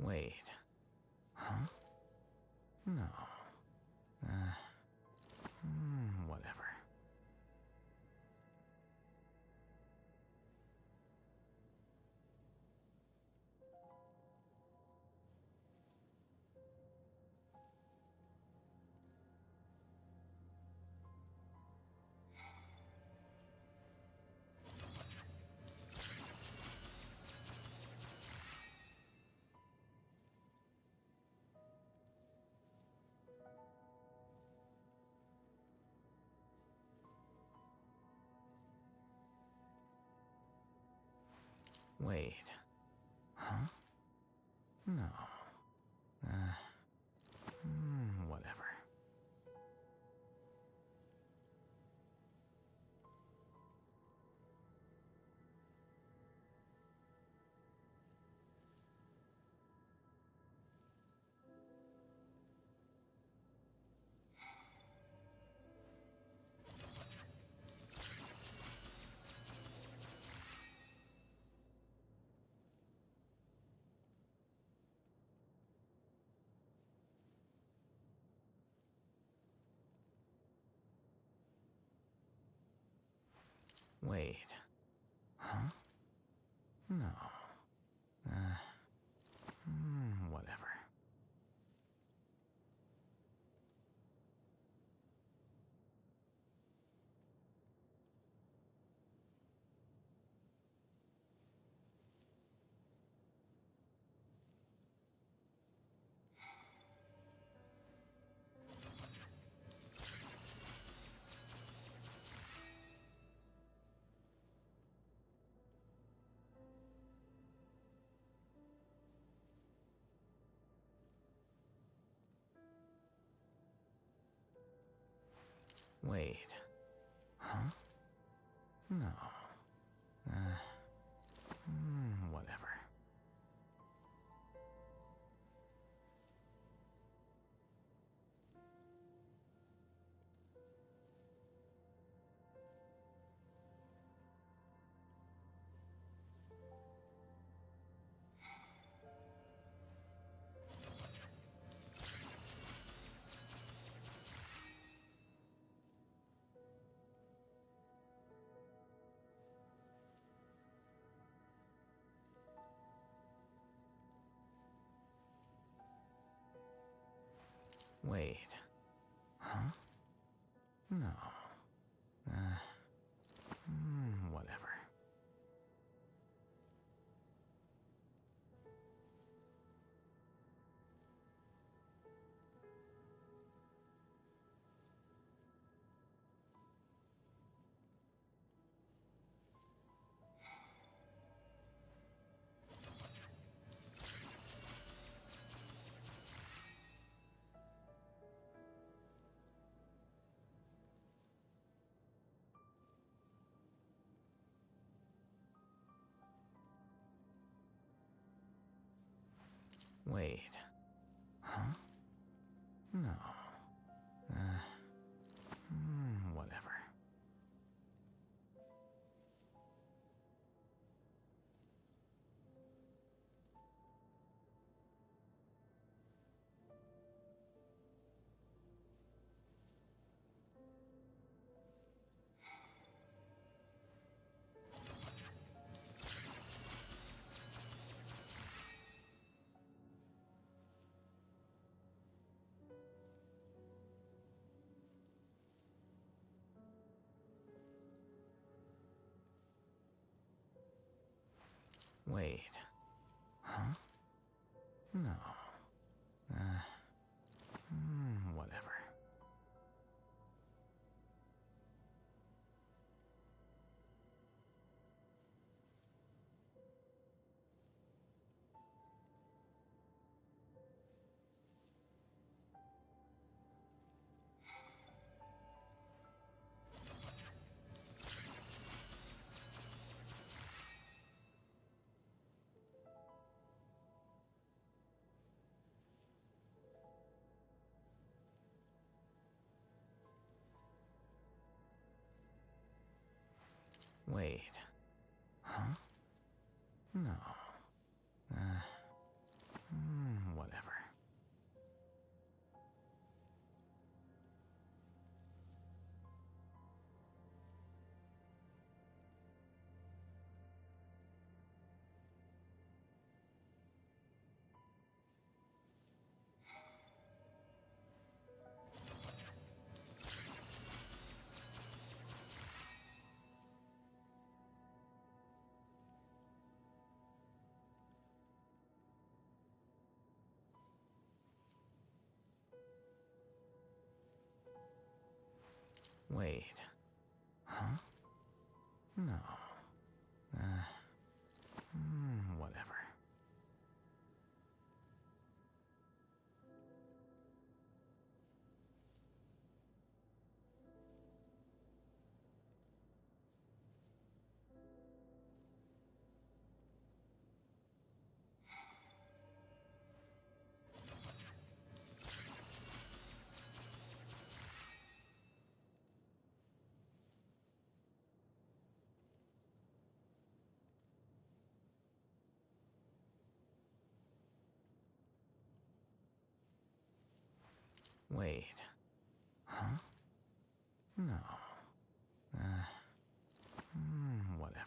Wait. Huh? No. Whatever. Wait. Huh? No. Whatever. Wait. Huh? No. Whatever. Wait. Huh? No. Whatever. Wait. Huh? No. Whatever. Wait. Huh? No. Whatever. Wait. Huh? No. Whatever. Wait. Huh? No. Whatever. Wait. Huh? No. Wait. Huh? No. Whatever.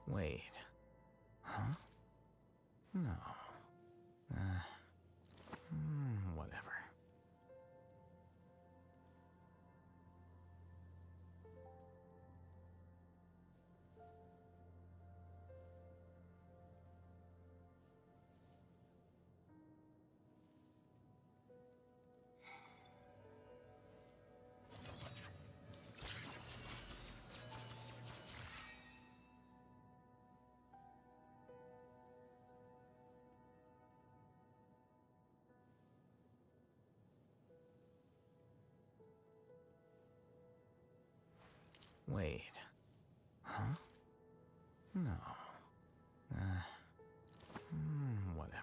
Wait. Huh? No. Whatever. Wait. Huh? No. Whatever.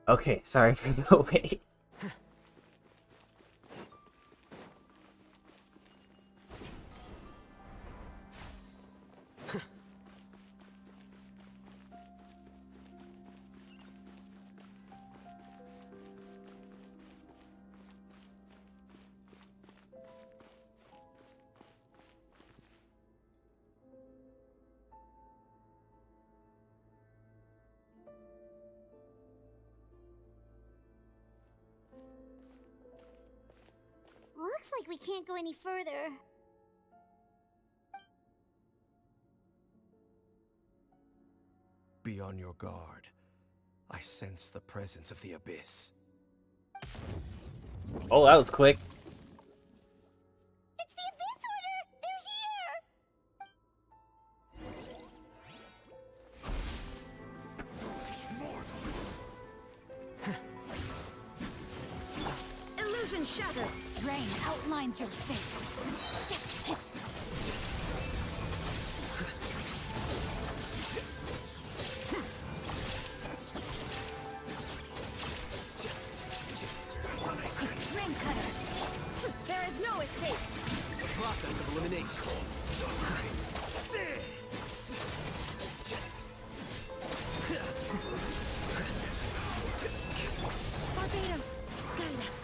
Okay, sorry for the wait. Looks like we can't go any further. Be on your guard. I sense the presence of the Abyss. Oh, that was quick. It's the Abyss Order! They're here! Illusion shattered! Drain outlines your fate. Ring cutter. There is no escape! Process of elimination. Barbados, guide us.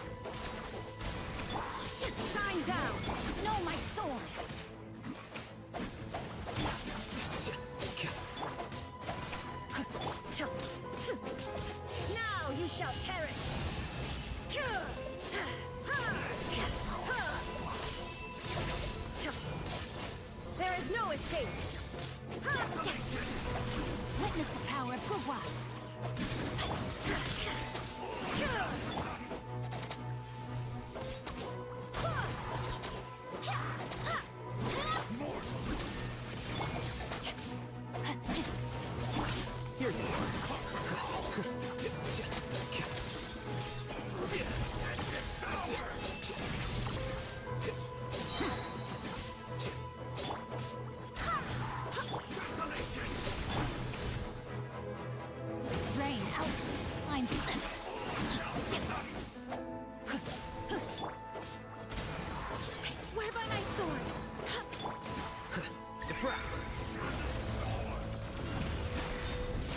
Shine down! No, my sword. Now you shall perish! There is no escape! Witness the power of Gouvois. Here you are. Drain outlines your fate. I swear by my sword! Defract.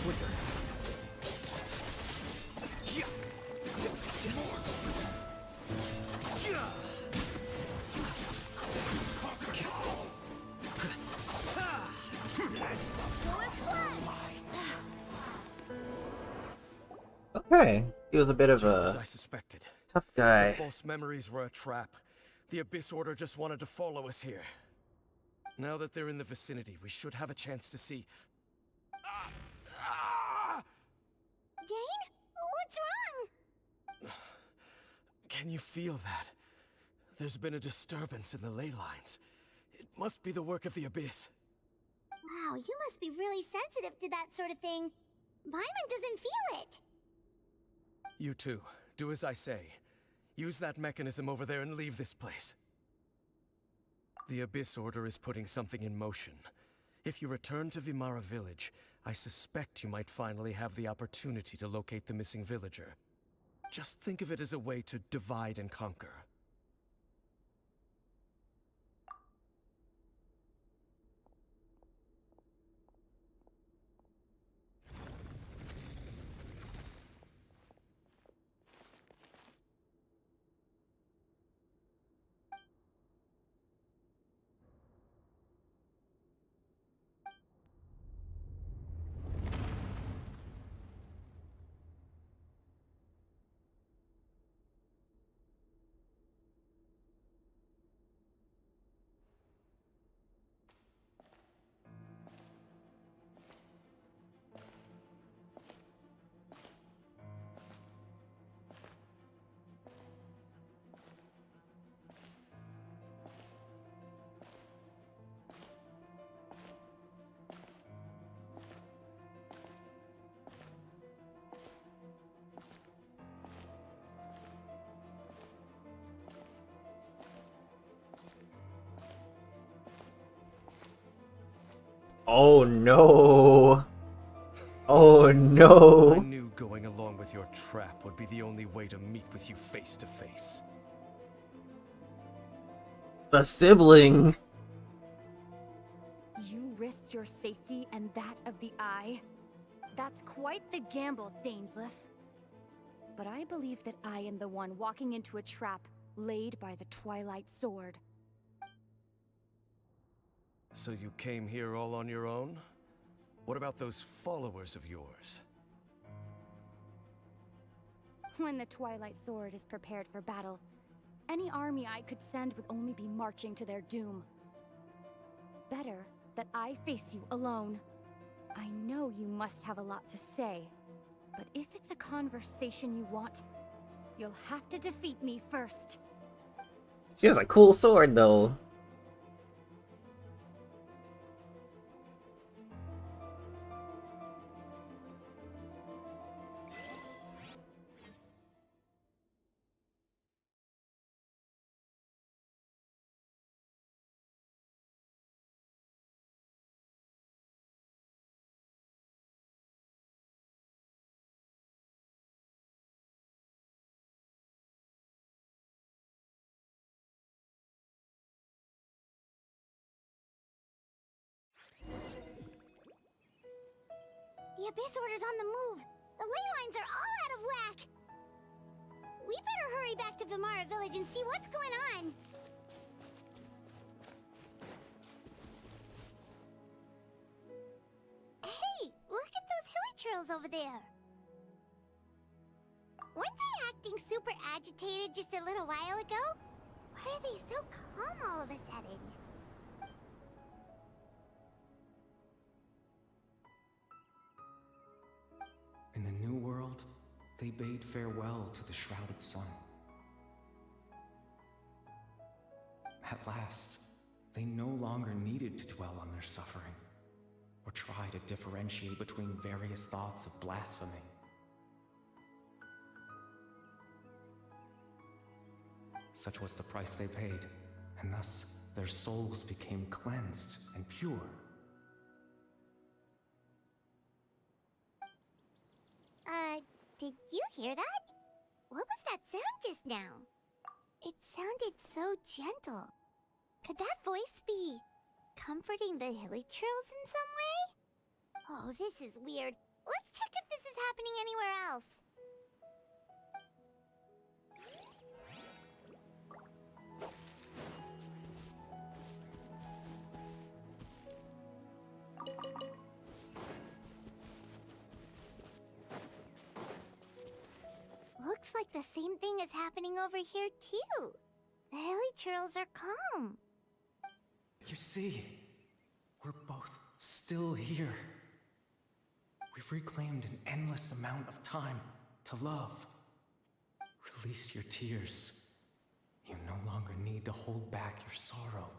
Flicker. Okay, he was a bit of Just as a I suspected. tough The guy. false memories were a trap. The Abyss Order just wanted to follow us here. Now that they're in the vicinity, we should have a chance to see. Dane? Can you feel that? There's been a disturbance in the ley lines. It must be the work of the Abyss. Wow, you must be really sensitive to that sort of thing. Paimon doesn't feel it. You too. Do as I say. Use that mechanism over there and leave this place. The Abyss Order is putting something in motion. If you return to Vimara Village, I suspect you might finally have the opportunity to locate the missing villager. Just think of it as a way to divide and conquer. Oh no! Oh I no! knew going along with your trap would be the only way to meet with you face to face. The sibling! You risked your safety and that of the Eye? That's quite the gamble, DAINSLEIF. But I believe that I am the one walking into a trap laid by the Twilight Sword. So you came here all on your own? What about those followers of yours? When the Twilight Sword is prepared for battle, any army I could send would only be marching to their doom. Better that I face you alone. I know you must have a lot to say, but if it's a conversation you want, you'll have to defeat me first. She has a cool sword though. The Abyss Order's on the move. The ley lines are all out of whack. We better hurry back to Vimara Village and see what's going on. Hey, look at those hilichurls over there. Weren't they acting super agitated just a little while ago? Why are they so calm all of a sudden? In the new world, they bade farewell to the shrouded sun. At last, they no longer needed to dwell on their suffering, or try to differentiate between various thoughts of blasphemy. Such was the price they paid, and thus their souls became cleansed and pure. Did you hear that? What was that sound just now? It sounded so gentle. Could that voice be comforting the hilichurls in some way? Oh, this is weird. Let's check if this is happening anywhere else. Looks like the same thing is happening over here too. The hilichurls are calm. You see, we're both still here. We've reclaimed an endless amount of time to love, Release your tears. You no longer need to hold back your sorrow.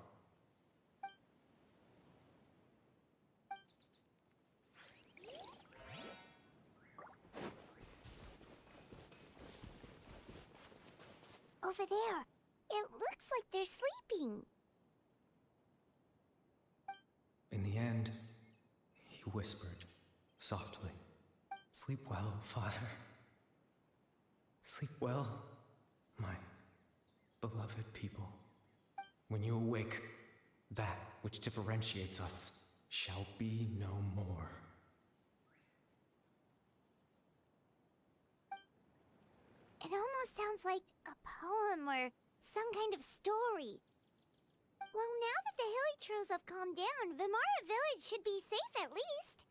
Over there. It looks like they're sleeping. In the end, he whispered, softly, "Sleep well, Father. Sleep well, my beloved people. When you awake, that which differentiates us shall be no more." It almost sounds like a poem or some kind of story. Well, now that the Hilichurls have calmed down, Vimara Village should be safe at least.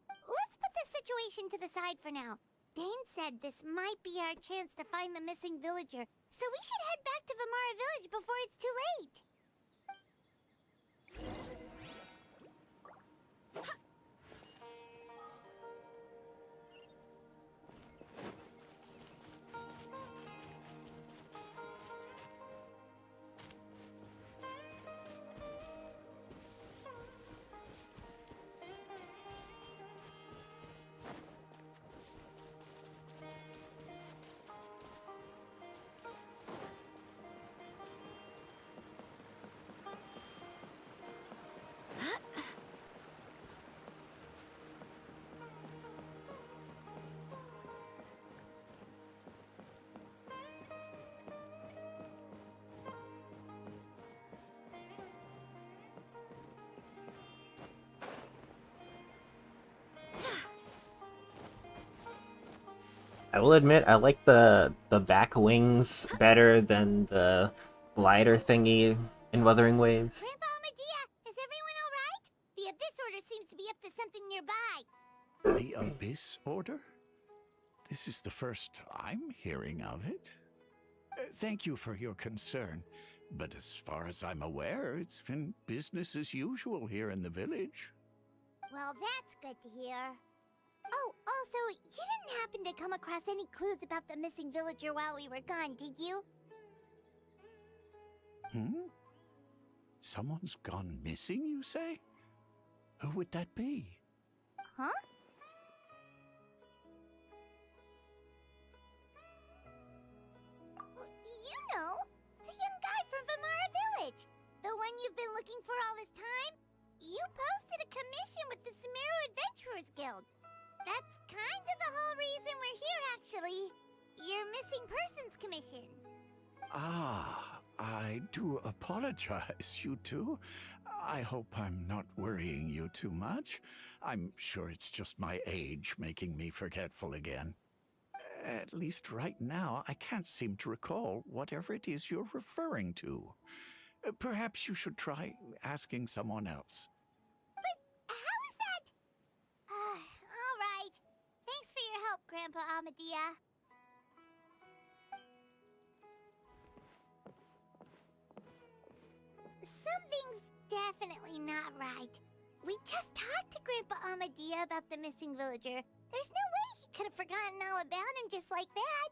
Let's put this situation to the side for now. Dane said this might be our chance to find the missing villager, so we should head back to Vimara Village before it's too late. I will admit, I like the back wings better than the glider thingy in Wuthering Waves. Grandpa Medea, is everyone alright? The Abyss Order seems to be up to something nearby. The Abyss Order? This is the first I'm hearing of it. Thank you for your concern, but as far as I'm aware, it's been business as usual here in the village. Well, that's good to hear. Oh, also, you didn't happen to come across any clues about the missing villager while we were gone, did you? Someone's gone missing, you say? Who would that be? Huh? You know, the young guy from Vimara Village. The one you've been looking for all this time. You posted a commission with the Sumeru Adventurers Guild. That's kind of the whole reason we're here, actually. Your missing persons commission. Ah, I do apologize, you two. I hope I'm not worrying you too much. I'm sure it's just my age making me forgetful again. At least right now, I can't seem to recall whatever it is you're referring to. Perhaps you should try asking someone else. But how is that? All right. Thanks for your help, Grandpa Amadea. Something's definitely not right. We just talked to Grandpa Amadea about the missing villager. There's no way he could have forgotten all about him just like that.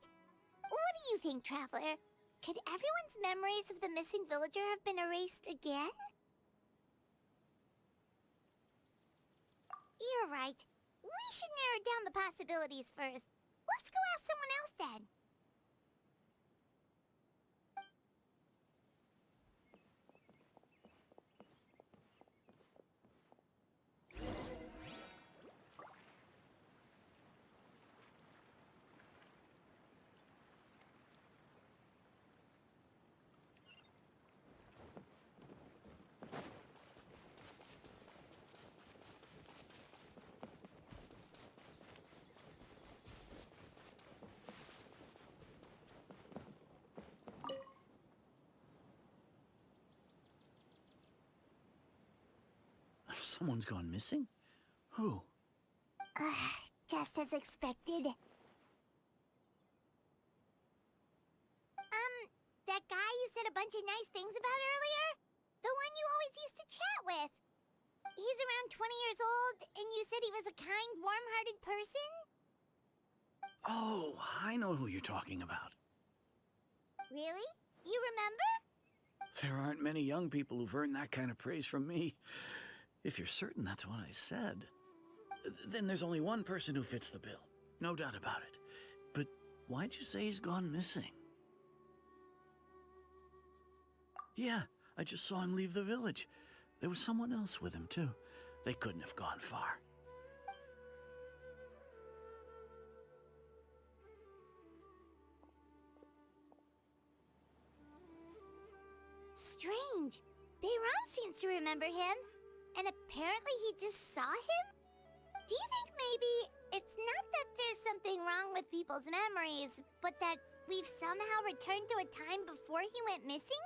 What do you think, Traveler? Could everyone's memories of the missing villager have been erased again? You're right. We should narrow down the possibilities first. Let's go ask someone else then. Someone's gone missing? Who? Just as expected. That guy you said a bunch of nice things about earlier? The one you always used to chat with. He's around 20 years old, and you said he was a kind, warm-hearted person? Oh, I know who you're talking about. Really? You remember? There aren't many young people who've earned that kind of praise from me. If you're certain that's what I said, then there's only one person who fits the bill. No doubt about it. But why'd you say he's gone missing? Yeah, I just saw him leave the village. There was someone else with him, too. They couldn't have gone far. Strange. Bayram seems to remember him, and apparently he just saw him? Do you think maybe it's not that there's something wrong with people's memories, but that we've somehow returned to a time before he went missing?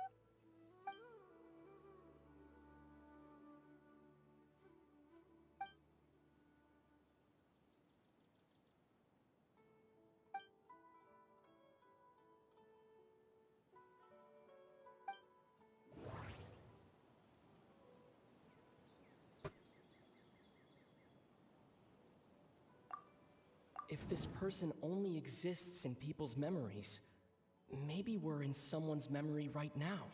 If this person only exists in people's memories, maybe we're in someone's memory right now.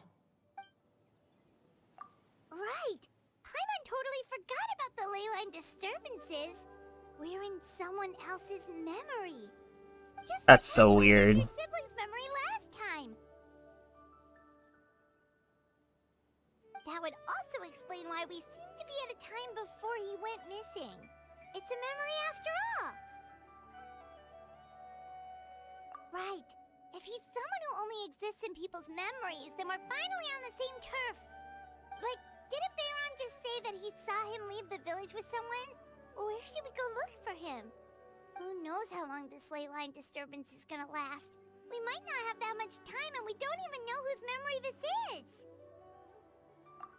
Right! Paimon totally forgot about the ley line disturbances. We're in someone else's memory. Just That's like so when we were in weird. your siblings' memory last time. That would also explain why we seem to be at a time before he went missing. It's a memory after all. Right. If he's someone who only exists in people's memories, then we're finally on the same turf. But didn't Bayron just say that he saw him leave the village with someone? Where should we go look for him? Who knows how long this ley line disturbance is gonna last? We might not have that much time, and we don't even know whose memory this is.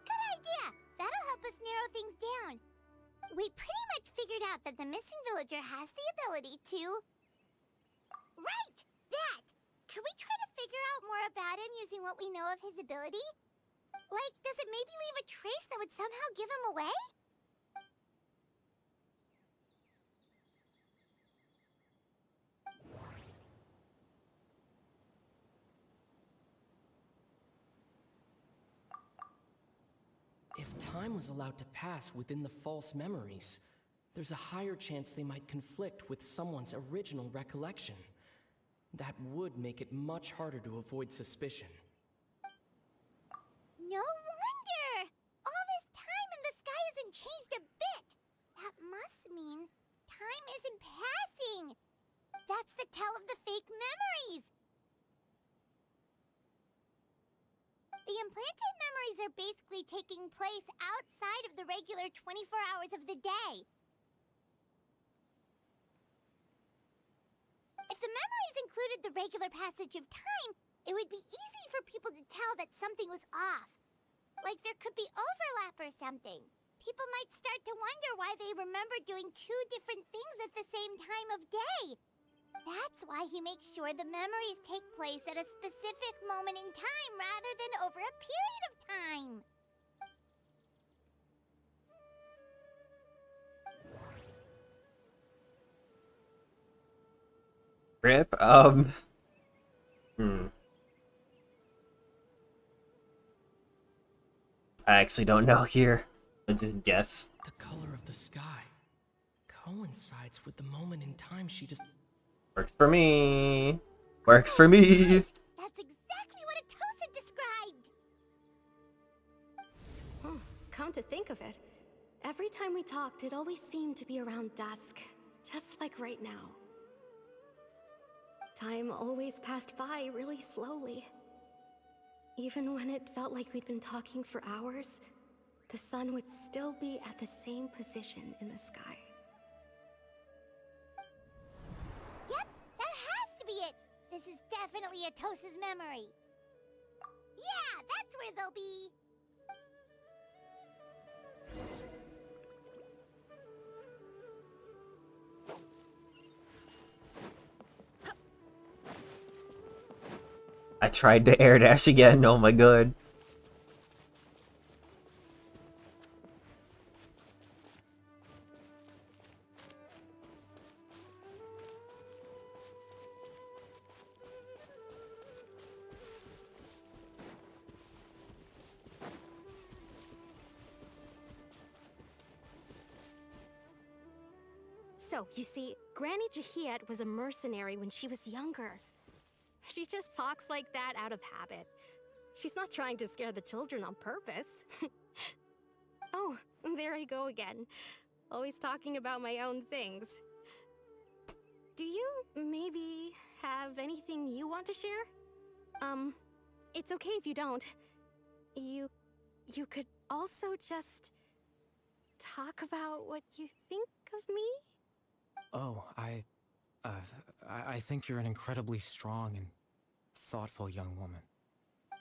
Good idea! That'll help us narrow things down. We pretty much figured out that the missing villager has the ability to... Right! That! Could we try to figure out more about him using what we know of his ability? Like, does it maybe leave a trace that would somehow give him away? If time was allowed to pass within the false memories, there's a higher chance they might conflict with someone's original recollection. That would make it much harder to avoid suspicion. No wonder! All this time and the sky hasn't changed a bit! That must mean time isn't passing! That's the tell of the fake memories! The implanted memories are basically taking place outside of the regular 24 hours of the day. If the memories included the regular passage of time, it would be easy for people to tell that something was off. Like there could be overlap or something. People might start to wonder why they remember doing two different things at the same time of day. That's why he makes sure the memories take place at a specific moment in time rather than over a period of time. Rip, I actually don't know here. I just guess. The color of the sky coincides with the moment in time she just... Works for me. Works for me. That's exactly what Atosa described! Oh, come to think of it, every time we talked, it always seemed to be around dusk, just like right now. Time always passed by really slowly. Even when it felt like we'd been talking for hours, the sun would still be at the same position in the sky. Yep, that has to be it! This is definitely Atosa's memory. Yeah, that's where they'll be! I tried to air dash again, oh my god. So, you see, Granny Jahiet was a mercenary when she was younger. She just talks like that out of habit. She's not trying to scare the children on purpose. Oh, there I go again. Always talking about my own things. Do you maybe have anything you want to share? It's okay if you don't. You could also just talk about what you think of me? Oh, I think you're an incredibly strong and thoughtful young woman.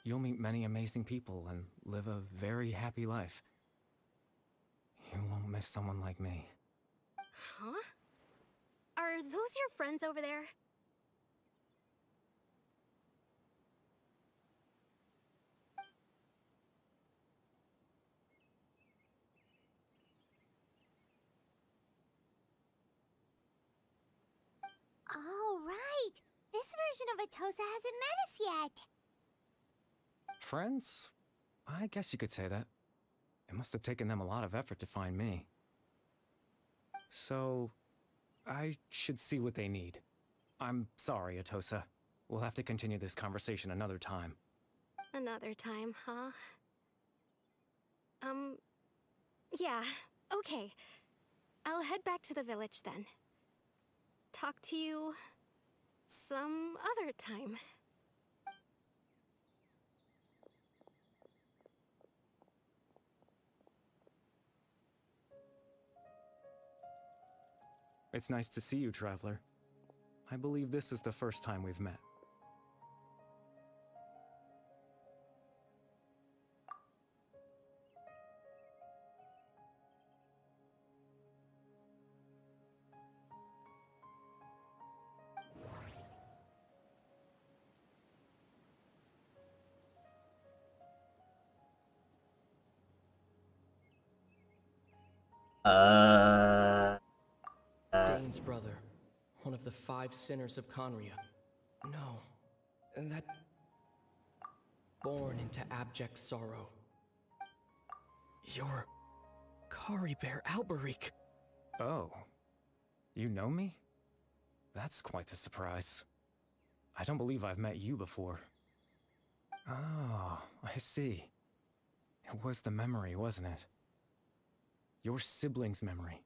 You'll meet many amazing people and live a very happy life. You won't miss someone like me. Huh? Are those your friends over there? Oh, right. This version of Atosa hasn't met us yet. Friends? I guess you could say that. It must have taken them a lot of effort to find me. So, I should see what they need. I'm sorry, Atosa. We'll have to continue this conversation another time. Another time, huh? Yeah, okay. I'll head back to the village then. Talk to you some other time. It's nice to see you, Traveler. I believe this is the first time we've met. Dane's brother, one of the 5 sinners of Conria. No, that... born into abject sorrow. You're... Kari Bear Alberic. Oh. You know me? That's quite the surprise. I don't believe I've met you before. Oh, I see. It was the memory, wasn't it? Your sibling's memory.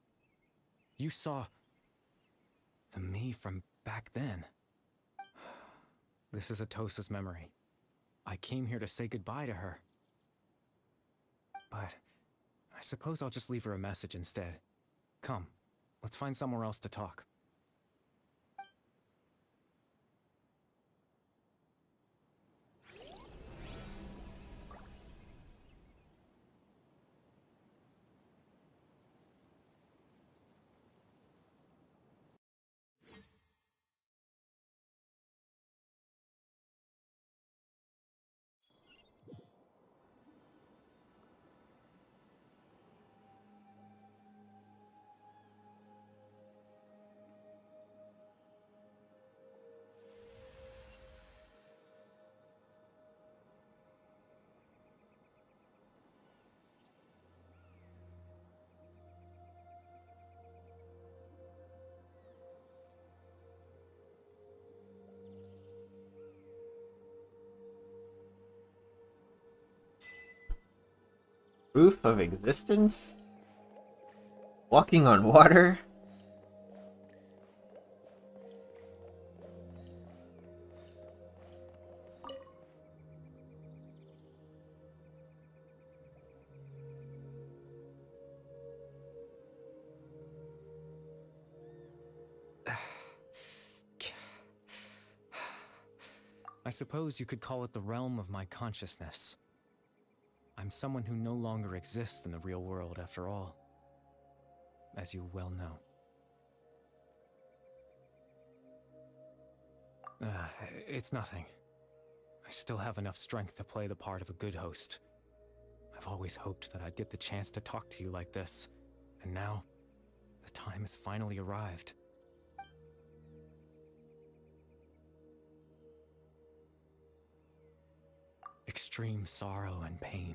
You saw... the me from back then. This is Atosa's memory. I came here to say goodbye to her. But I suppose I'll just leave her a message instead. Come, let's find somewhere else to talk. Proof of existence? Walking on water? I suppose you could call it the realm of my consciousness. I'm someone who no longer exists in the real world, after all. As you well know. It's nothing. I still have enough strength to play the part of a good host. I've always hoped that I'd get the chance to talk to you like this, and now, the time has finally arrived. Extreme sorrow and pain.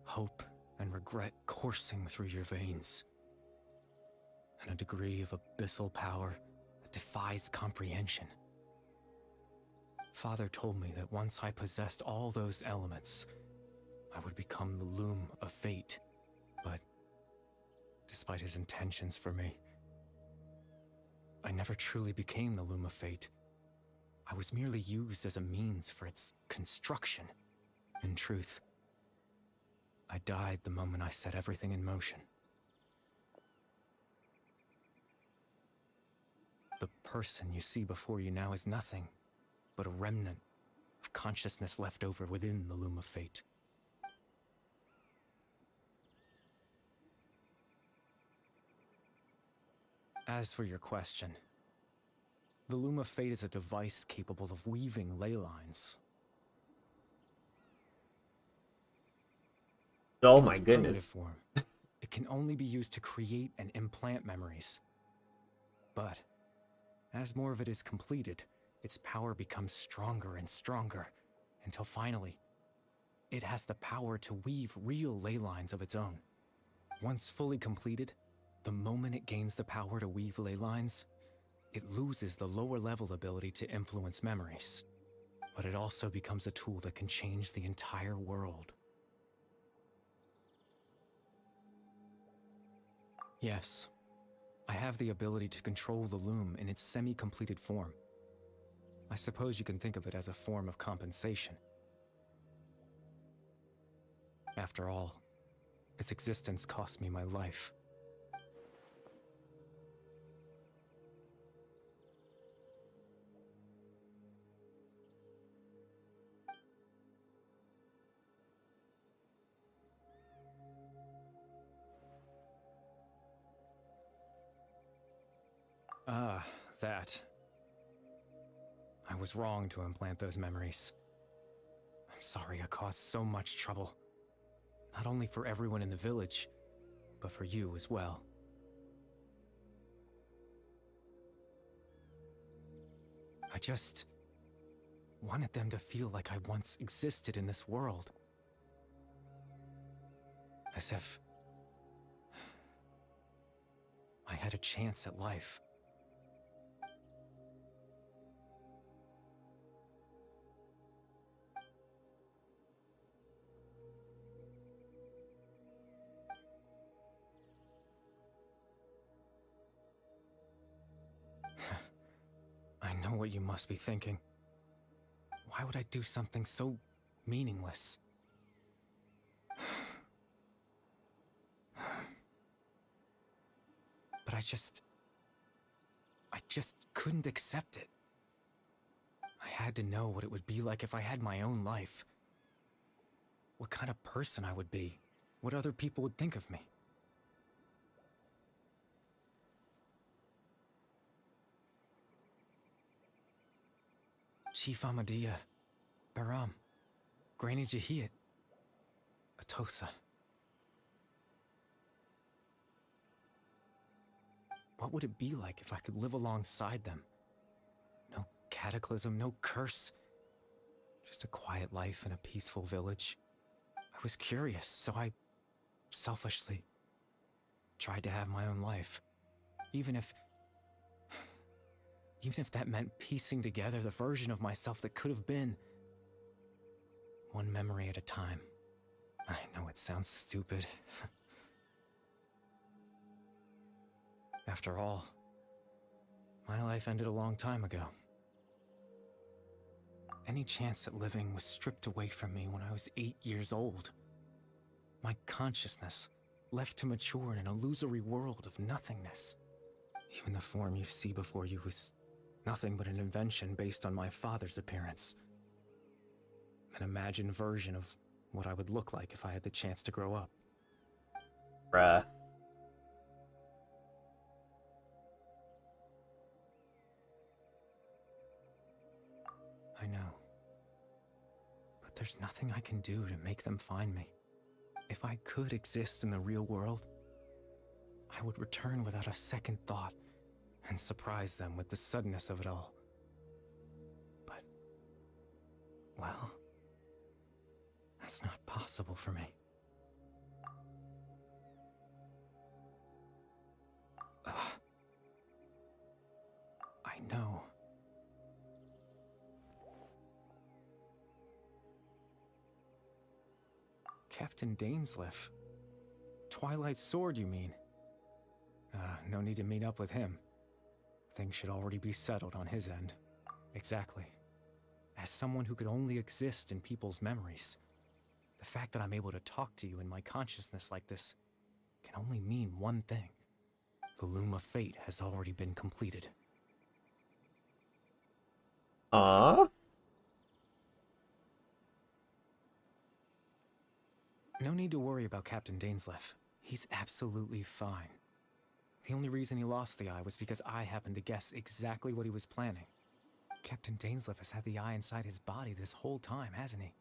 Hope and regret coursing through your veins. and a degree of abyssal power that defies comprehension. Father told me that once I possessed all those elements, I would become the Loom of Fate. But despite his intentions for me, I never truly became the Loom of Fate. I was merely used as a means for its construction. In truth, I died the moment I set everything in motion. The person you see before you now is nothing but a remnant of consciousness left over within the Loom of Fate. As for your question, the Loom of Fate is a device capable of weaving ley lines. Oh In my its primitive goodness. form, it can only be used to create and implant memories. But as more of it is completed, its power becomes stronger and stronger, until finally, it has the power to weave real ley lines of its own. Once fully completed, the moment it gains the power to weave ley lines, it loses the lower level ability to influence memories. But it also becomes a tool that can change the entire world. Yes, I have the ability to control the Loom in its semi-completed form. I suppose you can think of it as a form of compensation. After all, its existence cost me my life. Ah, that. I was wrong to implant those memories. I'm sorry I caused so much trouble. Not only for everyone in the village, but for you as well. I just wanted them to feel like I once existed in this world. As if I had a chance at life. I know what you must be thinking. Why would I do something so meaningless? But I just couldn't accept it. I had to know what it would be like if I had my own life. What kind of person I would be. What other people would think of me. Chief Amadia, Baram, Granny Jahiyat, Atosa. What would it be like if I could live alongside them? No cataclysm, no curse. Just a quiet life in a peaceful village. I was curious, so I selfishly tried to have my own life. Even if that meant piecing together the version of myself that could have been. One memory at a time. I know it sounds stupid. After all, my life ended a long time ago. Any chance at living was stripped away from me when I was 8 years old. My consciousness left to mature in an illusory world of nothingness. Even the form you see before you was nothing but an invention based on my father's appearance. An imagined version of what I would look like if I had the chance to grow up. Bruh. I know. But there's nothing I can do to make them find me. If I could exist in the real world, I would return without a second thought and surprise them with the suddenness of it all. But, well, that's not possible for me. Ugh. Captain DAINSLEIF. Twilight Sword, you mean? No need to meet up with him. Things should already be settled on his end. Exactly. As someone who could only exist in people's memories, the fact that I'm able to talk to you in my consciousness like this can only mean one thing. The Loom of Fate has already been completed. Aww. No need to worry about Captain DAINSLEIF. He's absolutely fine. The only reason he lost the eye was because I happened to guess exactly what he was planning. Captain DAINSLEIF has had the eye inside his body this whole time, hasn't he?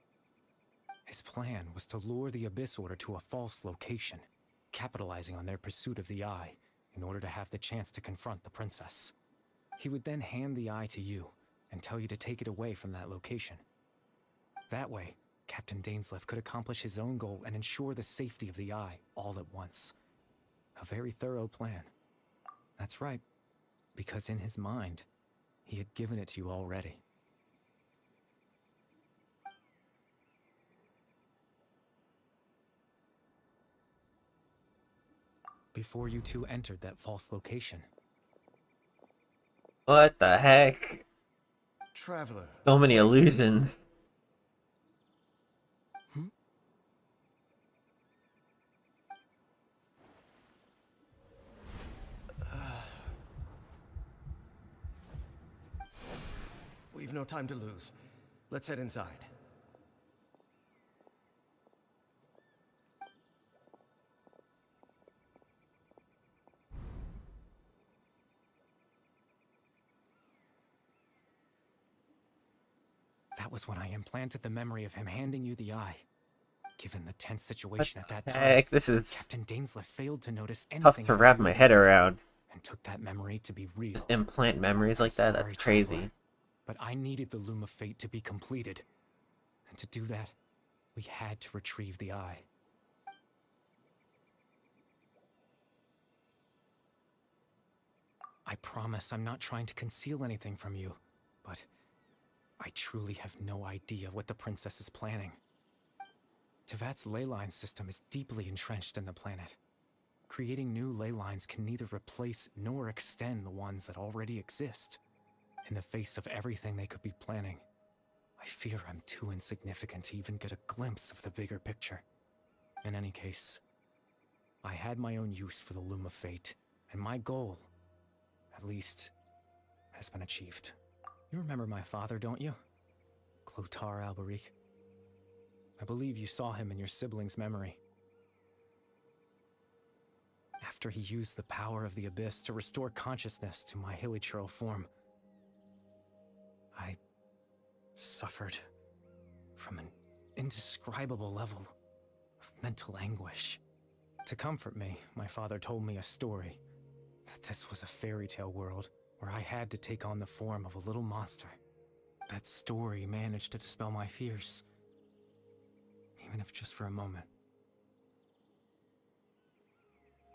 His plan was to lure the Abyss Order to a false location, capitalizing on their pursuit of the eye in order to have the chance to confront the princess. He would then hand the eye to you and tell you to take it away from that location. That way, Captain DAINSLEIF could accomplish his own goal and ensure the safety of the eye all at once. A very thorough plan. That's right, because in his mind, he had given it to you already. Before you two entered that false location. What the heck? Traveler. So many illusions. We've no time to lose. Let's head inside. That was when I implanted the memory of him handing you the eye. Given the tense situation at that time, Heck, this is Captain DAINSLEIF failed to notice tough anything to about wrap you my head around. and took that memory to be real. Just implant memories like that? Sorry, That's crazy. Traveler, but I needed the Loom of Fate to be completed. And to do that, we had to retrieve the eye. I promise I'm not trying to conceal anything from you, but I truly have no idea what the princess is planning. Tevat's ley line system is deeply entrenched in the planet. Creating new ley lines can neither replace nor extend the ones that already exist. In the face of everything they could be planning, I fear I'm too insignificant to even get a glimpse of the bigger picture. In any case, I had my own use for the Loom of Fate, and my goal, at least, has been achieved. You remember my father, don't you? Clotar Alberic. I believe you saw him in your sibling's memory. After he used the power of the Abyss to restore consciousness to my hilichurl form, I suffered from an indescribable level of mental anguish. To comfort me, my father told me a story, that this was a fairy tale world where I had to take on the form of a little monster. That story managed to dispel my fears, even if just for a moment.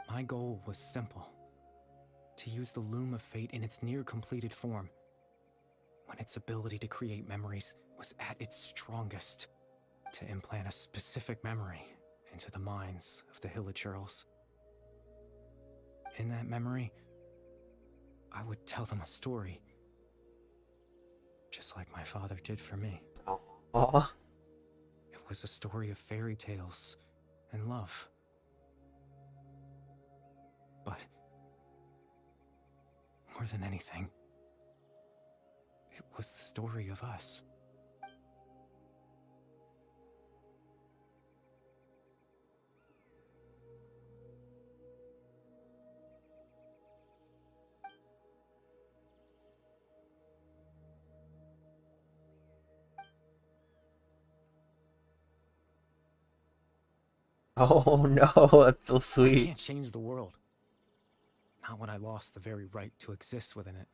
My goal was simple: to use the Loom of Fate in its near-completed form, when its ability to create memories was at its strongest, to implant a specific memory into the minds of the hilichurls. In that memory, I would tell them a story, just like my father did for me. Aww. It was a story of fairy tales and love. But more than anything, it was the story of us. Oh no, that's so I sweet. can't change the world. Not when I lost the very right to exist within it.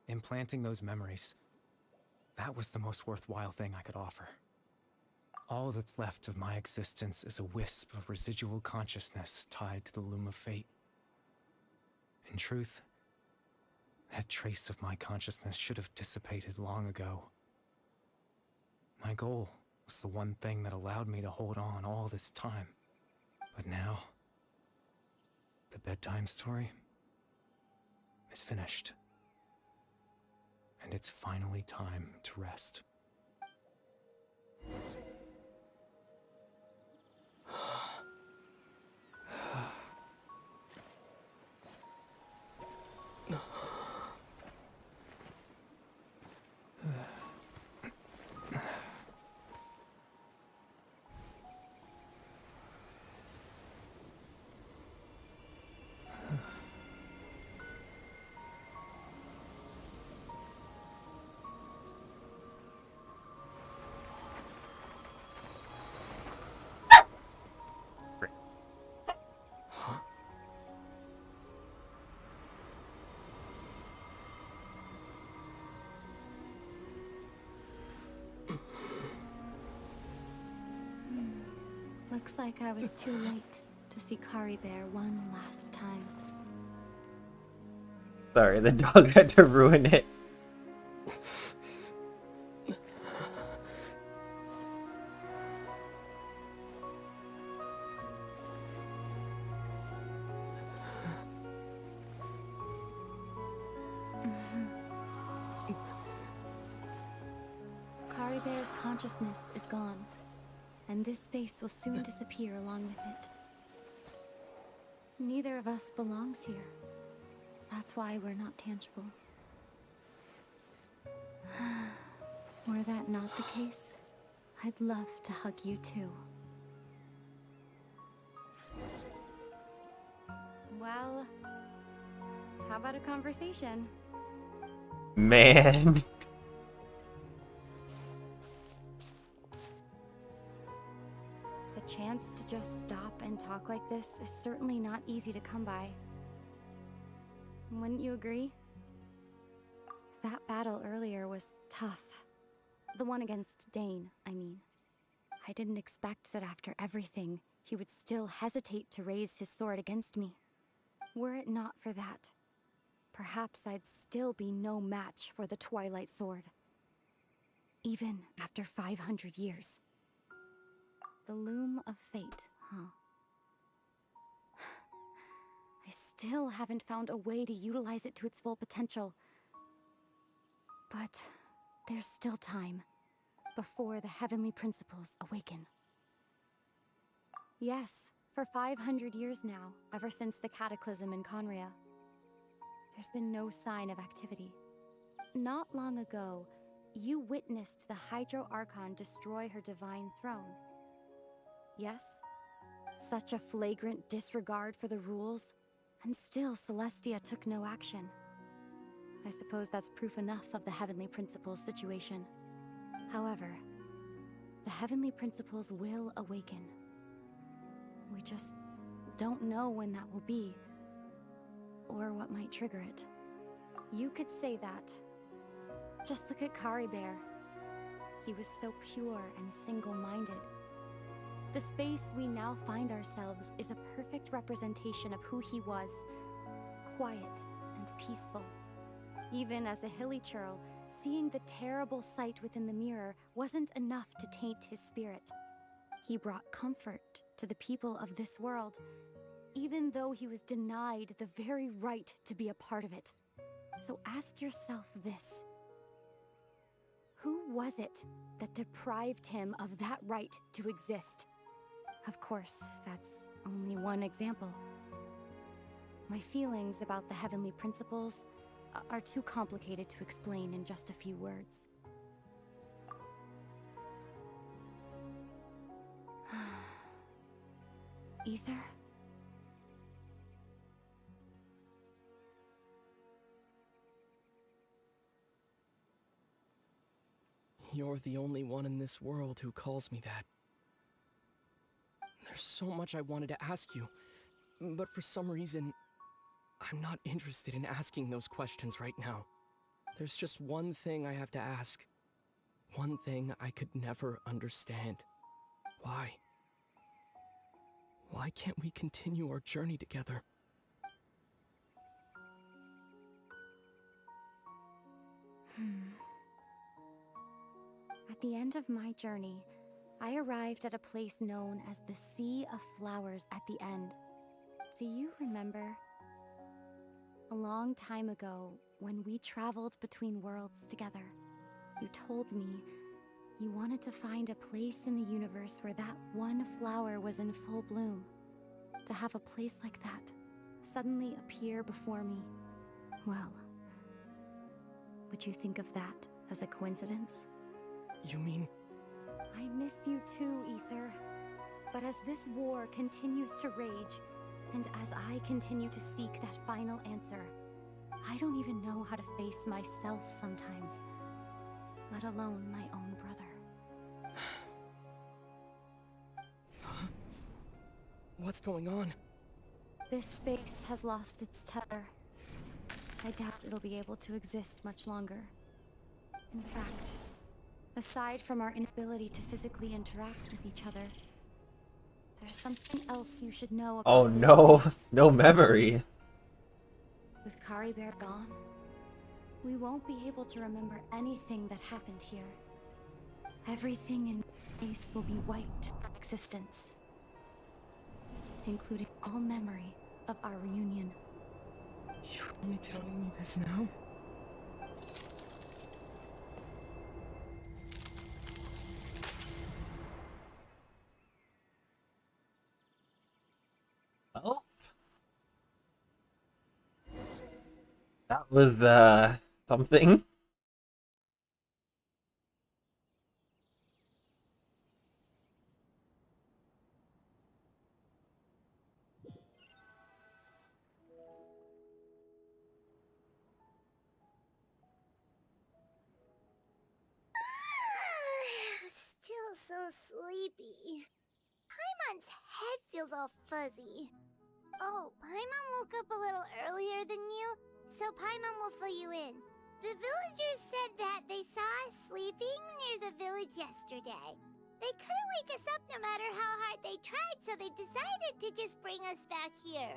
Implanting those memories, that was the most worthwhile thing I could offer. All that's left of my existence is a wisp of residual consciousness tied to the Loom of Fate. In truth, that trace of my consciousness should have dissipated long ago. My goal was the one thing that allowed me to hold on all this time. But now, the bedtime story is finished. And it's finally time to rest. Looks like I was too late to see Kari Bear one last time. Sorry, the dog had to ruin it. Kari Bear's consciousness is gone, and this space will soon disappear along with it. Neither of us belongs here. That's why we're not tangible. Were that not the case, I'd love to hug you too. Well, how about a conversation? Man. The chance to just stop and talk like this is certainly not easy to come by. Wouldn't you agree? That battle earlier was tough. The one against Dane, I mean. I didn't expect that after everything, he would still hesitate to raise his sword against me. Were it not for that, perhaps I'd still be no match for the Twilight Sword. Even after 500 years. The loom of fate, huh? I still haven't found a way to utilize it to its full potential. But there's still time before the heavenly principles awaken. Yes, for 500 years now, ever since the cataclysm in Conria, there's been no sign of activity. Not long ago, you witnessed the Hydro Archon destroy her divine throne. Yes? Such a flagrant disregard for the rules, and still Celestia took no action. I suppose that's proof enough of the Heavenly Principles situation. However, the Heavenly Principles will awaken. We just don't know when that will be, or what might trigger it. You could say that. Just look at Kari Bear. He was so pure and single-minded. The space we now find ourselves is a perfect representation of who he was. Quiet and peaceful. Even as a hilly churl, seeing the terrible sight within the mirror wasn't enough to taint his spirit. He brought comfort to the people of this world, even though he was denied the very right to be a part of it. So ask yourself this. Who was it that deprived him of that right to exist? Of course, that's only one example. My feelings about the Heavenly Principles are too complicated to explain in just a few words. Ether? You're the only one in this world who calls me that. There's so much I wanted to ask you, but for some reason, I'm not interested in asking those questions right now. There's just one thing I have to ask. One thing I could never understand. Why? Why can't we continue our journey together? At the end of my journey, I arrived at a place known as the Sea of Flowers at the end. Do you remember? A long time ago, when we traveled between worlds together, you told me you wanted to find a place in the universe where that one flower was in full bloom. To have a place like that suddenly appear before me, well, would you think of that as a coincidence? You mean... I miss you too, Ether. But as this war continues to rage, and as I continue to seek that final answer, I don't even know how to face myself sometimes, let alone my own brother. What's going on? This space has lost its tether. I doubt it'll be able to exist much longer. In fact, aside from our inability to physically interact with each other, there's something else you should know about Oh this no, space. no memory. With Kari Bear gone, we won't be able to remember anything that happened here. Everything in space will be wiped from existence, including all memory of our reunion. You're only telling me this now? Well, that was something. Still so sleepy. Paimon's head feels all fuzzy. Oh, Paimon woke up a little earlier than you, so Paimon will fill you in. The villagers said that they saw us sleeping near the village yesterday. They couldn't wake us up no matter how hard they tried, so they decided to just bring us back here.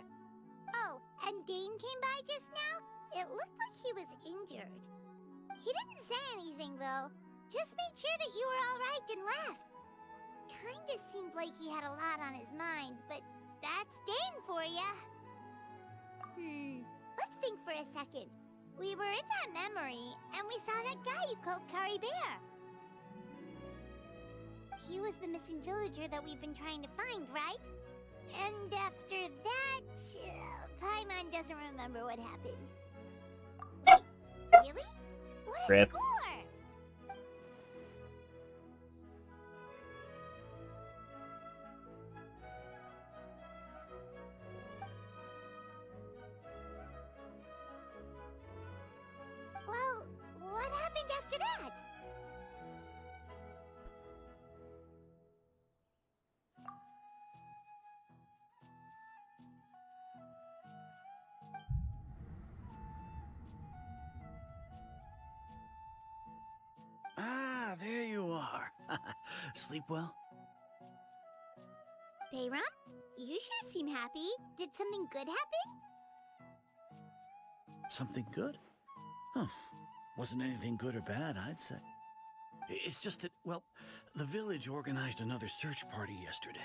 Oh, and Dane came by just now. It looked like he was injured. He didn't say anything, though. Just made sure that you were all right and left. Kinda seemed like he had a lot on his mind, but that's Dane for ya. Let's think for a second. We were in that memory, and we saw that guy you called Kari Bear. He was the missing villager that we've been trying to find, right? And after that, Paimon doesn't remember what happened. Wait, really? What a Rip. score! Well, what happened after that? Ah, there you are. Sleep well? Bayram, you sure seem happy. Did something good happen? Something good? Huh. Wasn't anything good or bad, I'd say. It's just that, well, the village organized another search party yesterday.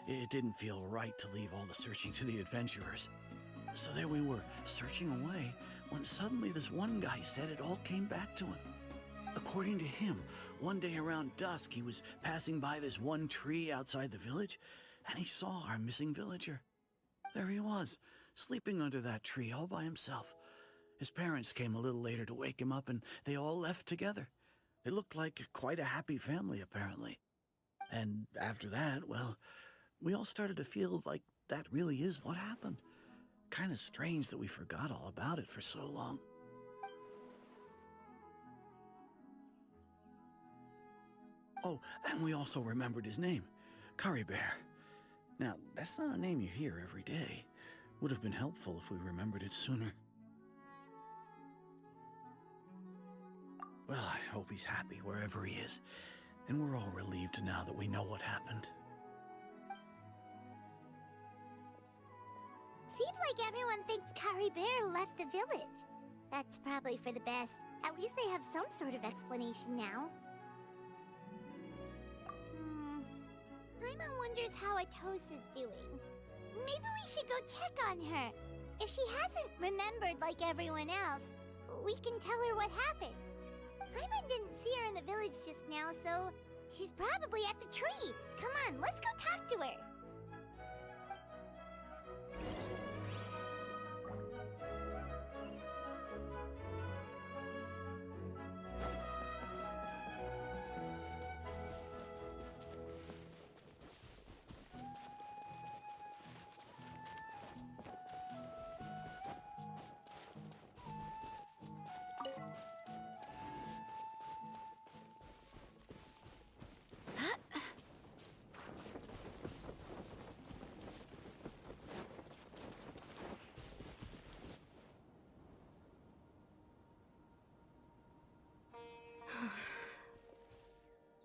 It didn't feel right to leave all the searching to the adventurers. So there we were, searching away, when suddenly this one guy said it all came back to him. According to him, one day around dusk, he was passing by this one tree outside the village, and he saw our missing villager. There he was, sleeping under that tree all by himself. His parents came a little later to wake him up, and they all left together. They looked like quite a happy family, apparently. And after that, well, we all started to feel like that really is what happened. Kind of strange that we forgot all about it for so long. Oh, and we also remembered his name, Kari Bear. Now, that's not a name you hear every day. Would have been helpful if we remembered it sooner. Well, I hope he's happy wherever he is, and we're all relieved now that we know what happened. Seems like everyone thinks Kari Bear left the village. That's probably for the best. At least they have some sort of explanation now. how Atosa's doing. Maybe we should go check on her. If she hasn't remembered like everyone else, we can tell her what happened. Paimon didn't see her in the village just now, so she's probably at the tree. Come on, let's go talk to her.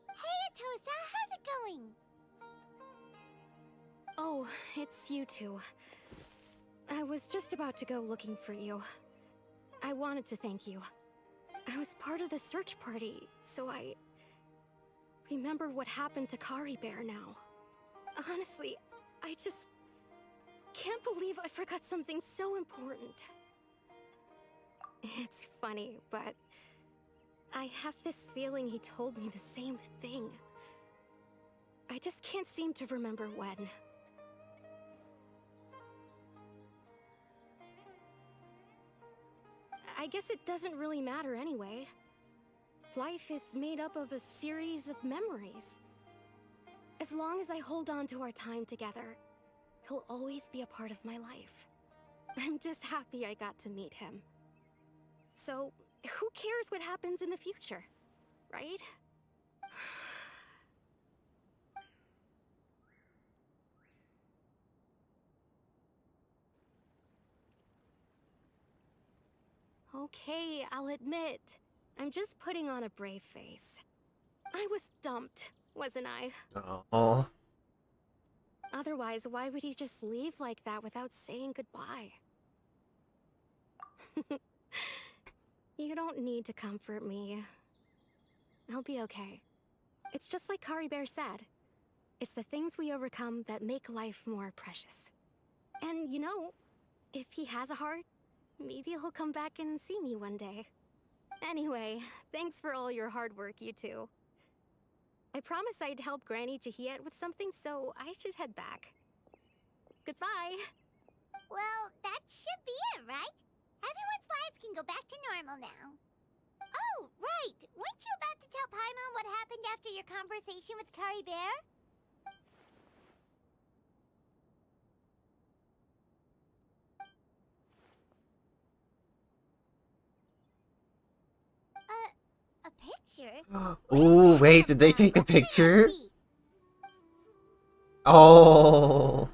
Hey, Atosa, how's it going? Oh, it's you two. I was just about to go looking for you. I wanted to thank you. I was part of the search party, so I remember what happened to Kari Bear now. Honestly, I just can't believe I forgot something so important. It's funny, but I have this feeling he told me the same thing. I just can't seem to remember when. I guess it doesn't really matter anyway. Life is made up of a series of memories. As long as I hold on to our time together, he'll always be a part of my life. I'm just happy I got to meet him. So, who cares what happens in the future, right? Okay, I'll admit, I'm just putting on a brave face. I was dumped, wasn't I? Oh. Otherwise, why would he just leave like that without saying goodbye? You don't need to comfort me. I'll be okay. It's just like Kari Bear said. It's the things we overcome that make life more precious. And you know, if he has a heart, maybe he'll come back and see me one day. Anyway, thanks for all your hard work, you two. I promised I'd help Granny Jahiet with something, so I should head back. Goodbye! Well, that should be it, right? Everyone's lives can go back to normal now. Oh, right! Weren't you about to tell Paimon what happened after your conversation with Kari Bear? A picture? Ooh, wait, did they take a picture? Oh,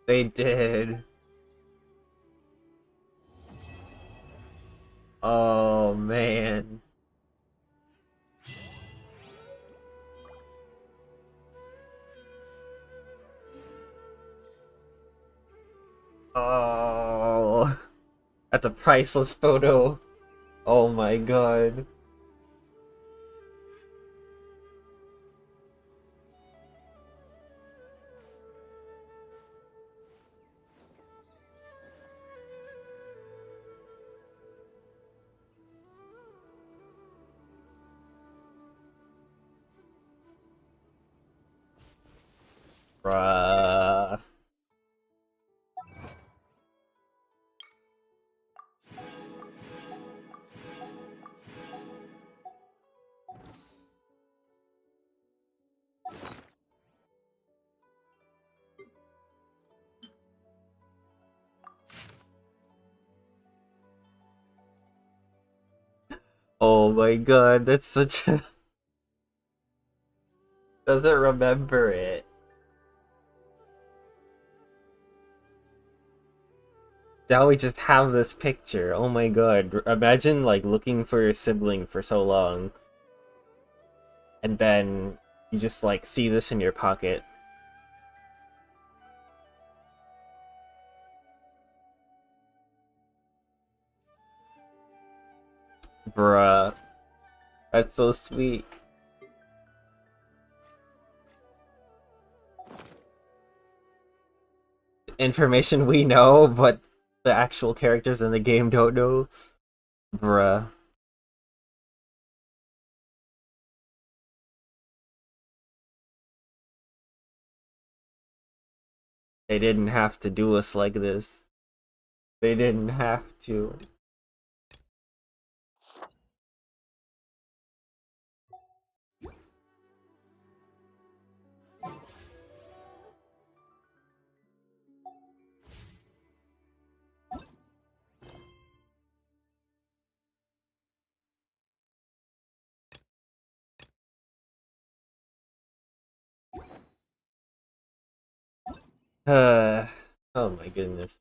they did. Oh, man. Oh, that's a priceless photo. Oh my god. Bruh. Oh my god, that's such a... Doesn't remember it. Now we just have this picture. Oh my god. Imagine like looking for your sibling for so long. And then you just like see this in your pocket. Bruh. That's so sweet. information we know, but the actual characters in the game don't know. Bruh. They didn't have to do us like this. They didn't have to. Oh my goodness.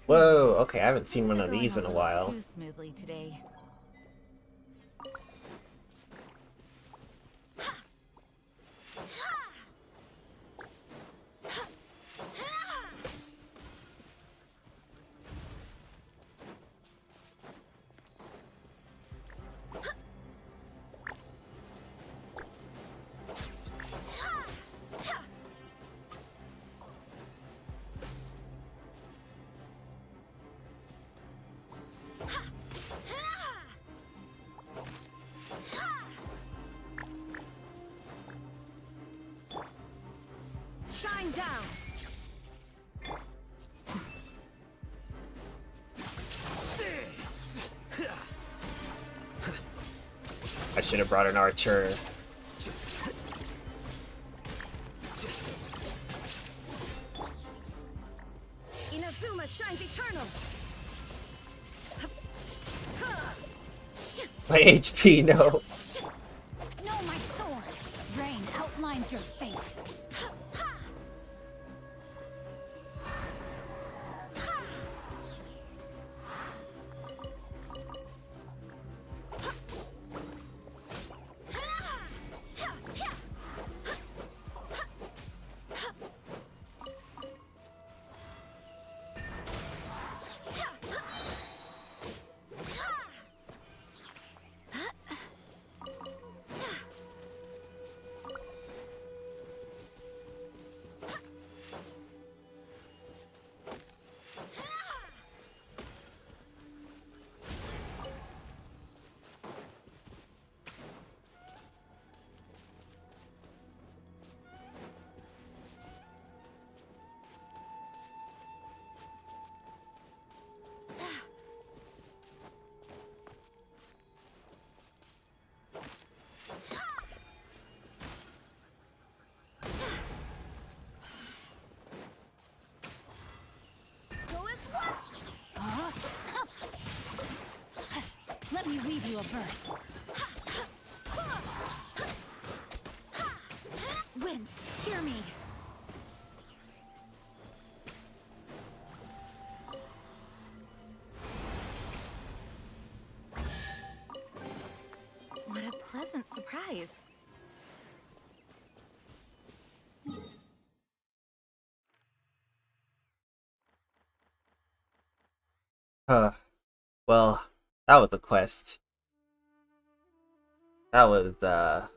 Whoa, okay, I haven't seen one of these in a while. Too smoothly today. Shine down. I should have brought an archer. Inazuma shines eternal. My HP, no. Know my sword. Rain outlines your fate. Let me leave you a verse. Wind, hear me. What a pleasant surprise. Well, that was a quest. That was, a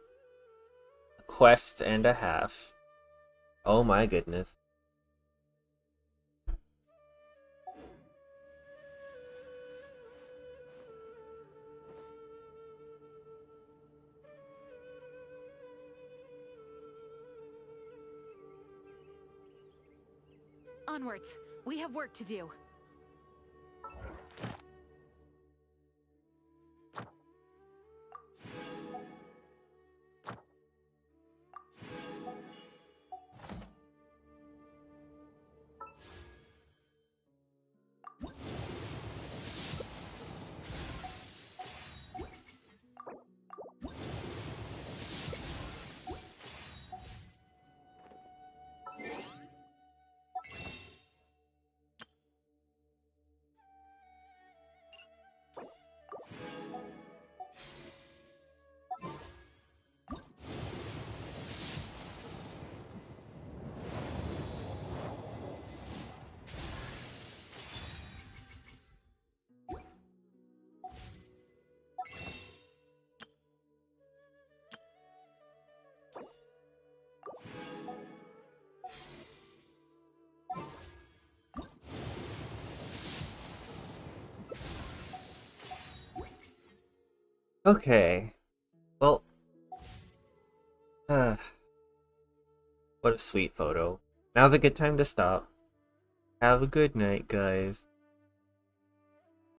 quest and a half. Oh my goodness. Onwards. We have work to do. Okay. Well, what a sweet photo. Now's a good time to stop. Have a good night, guys.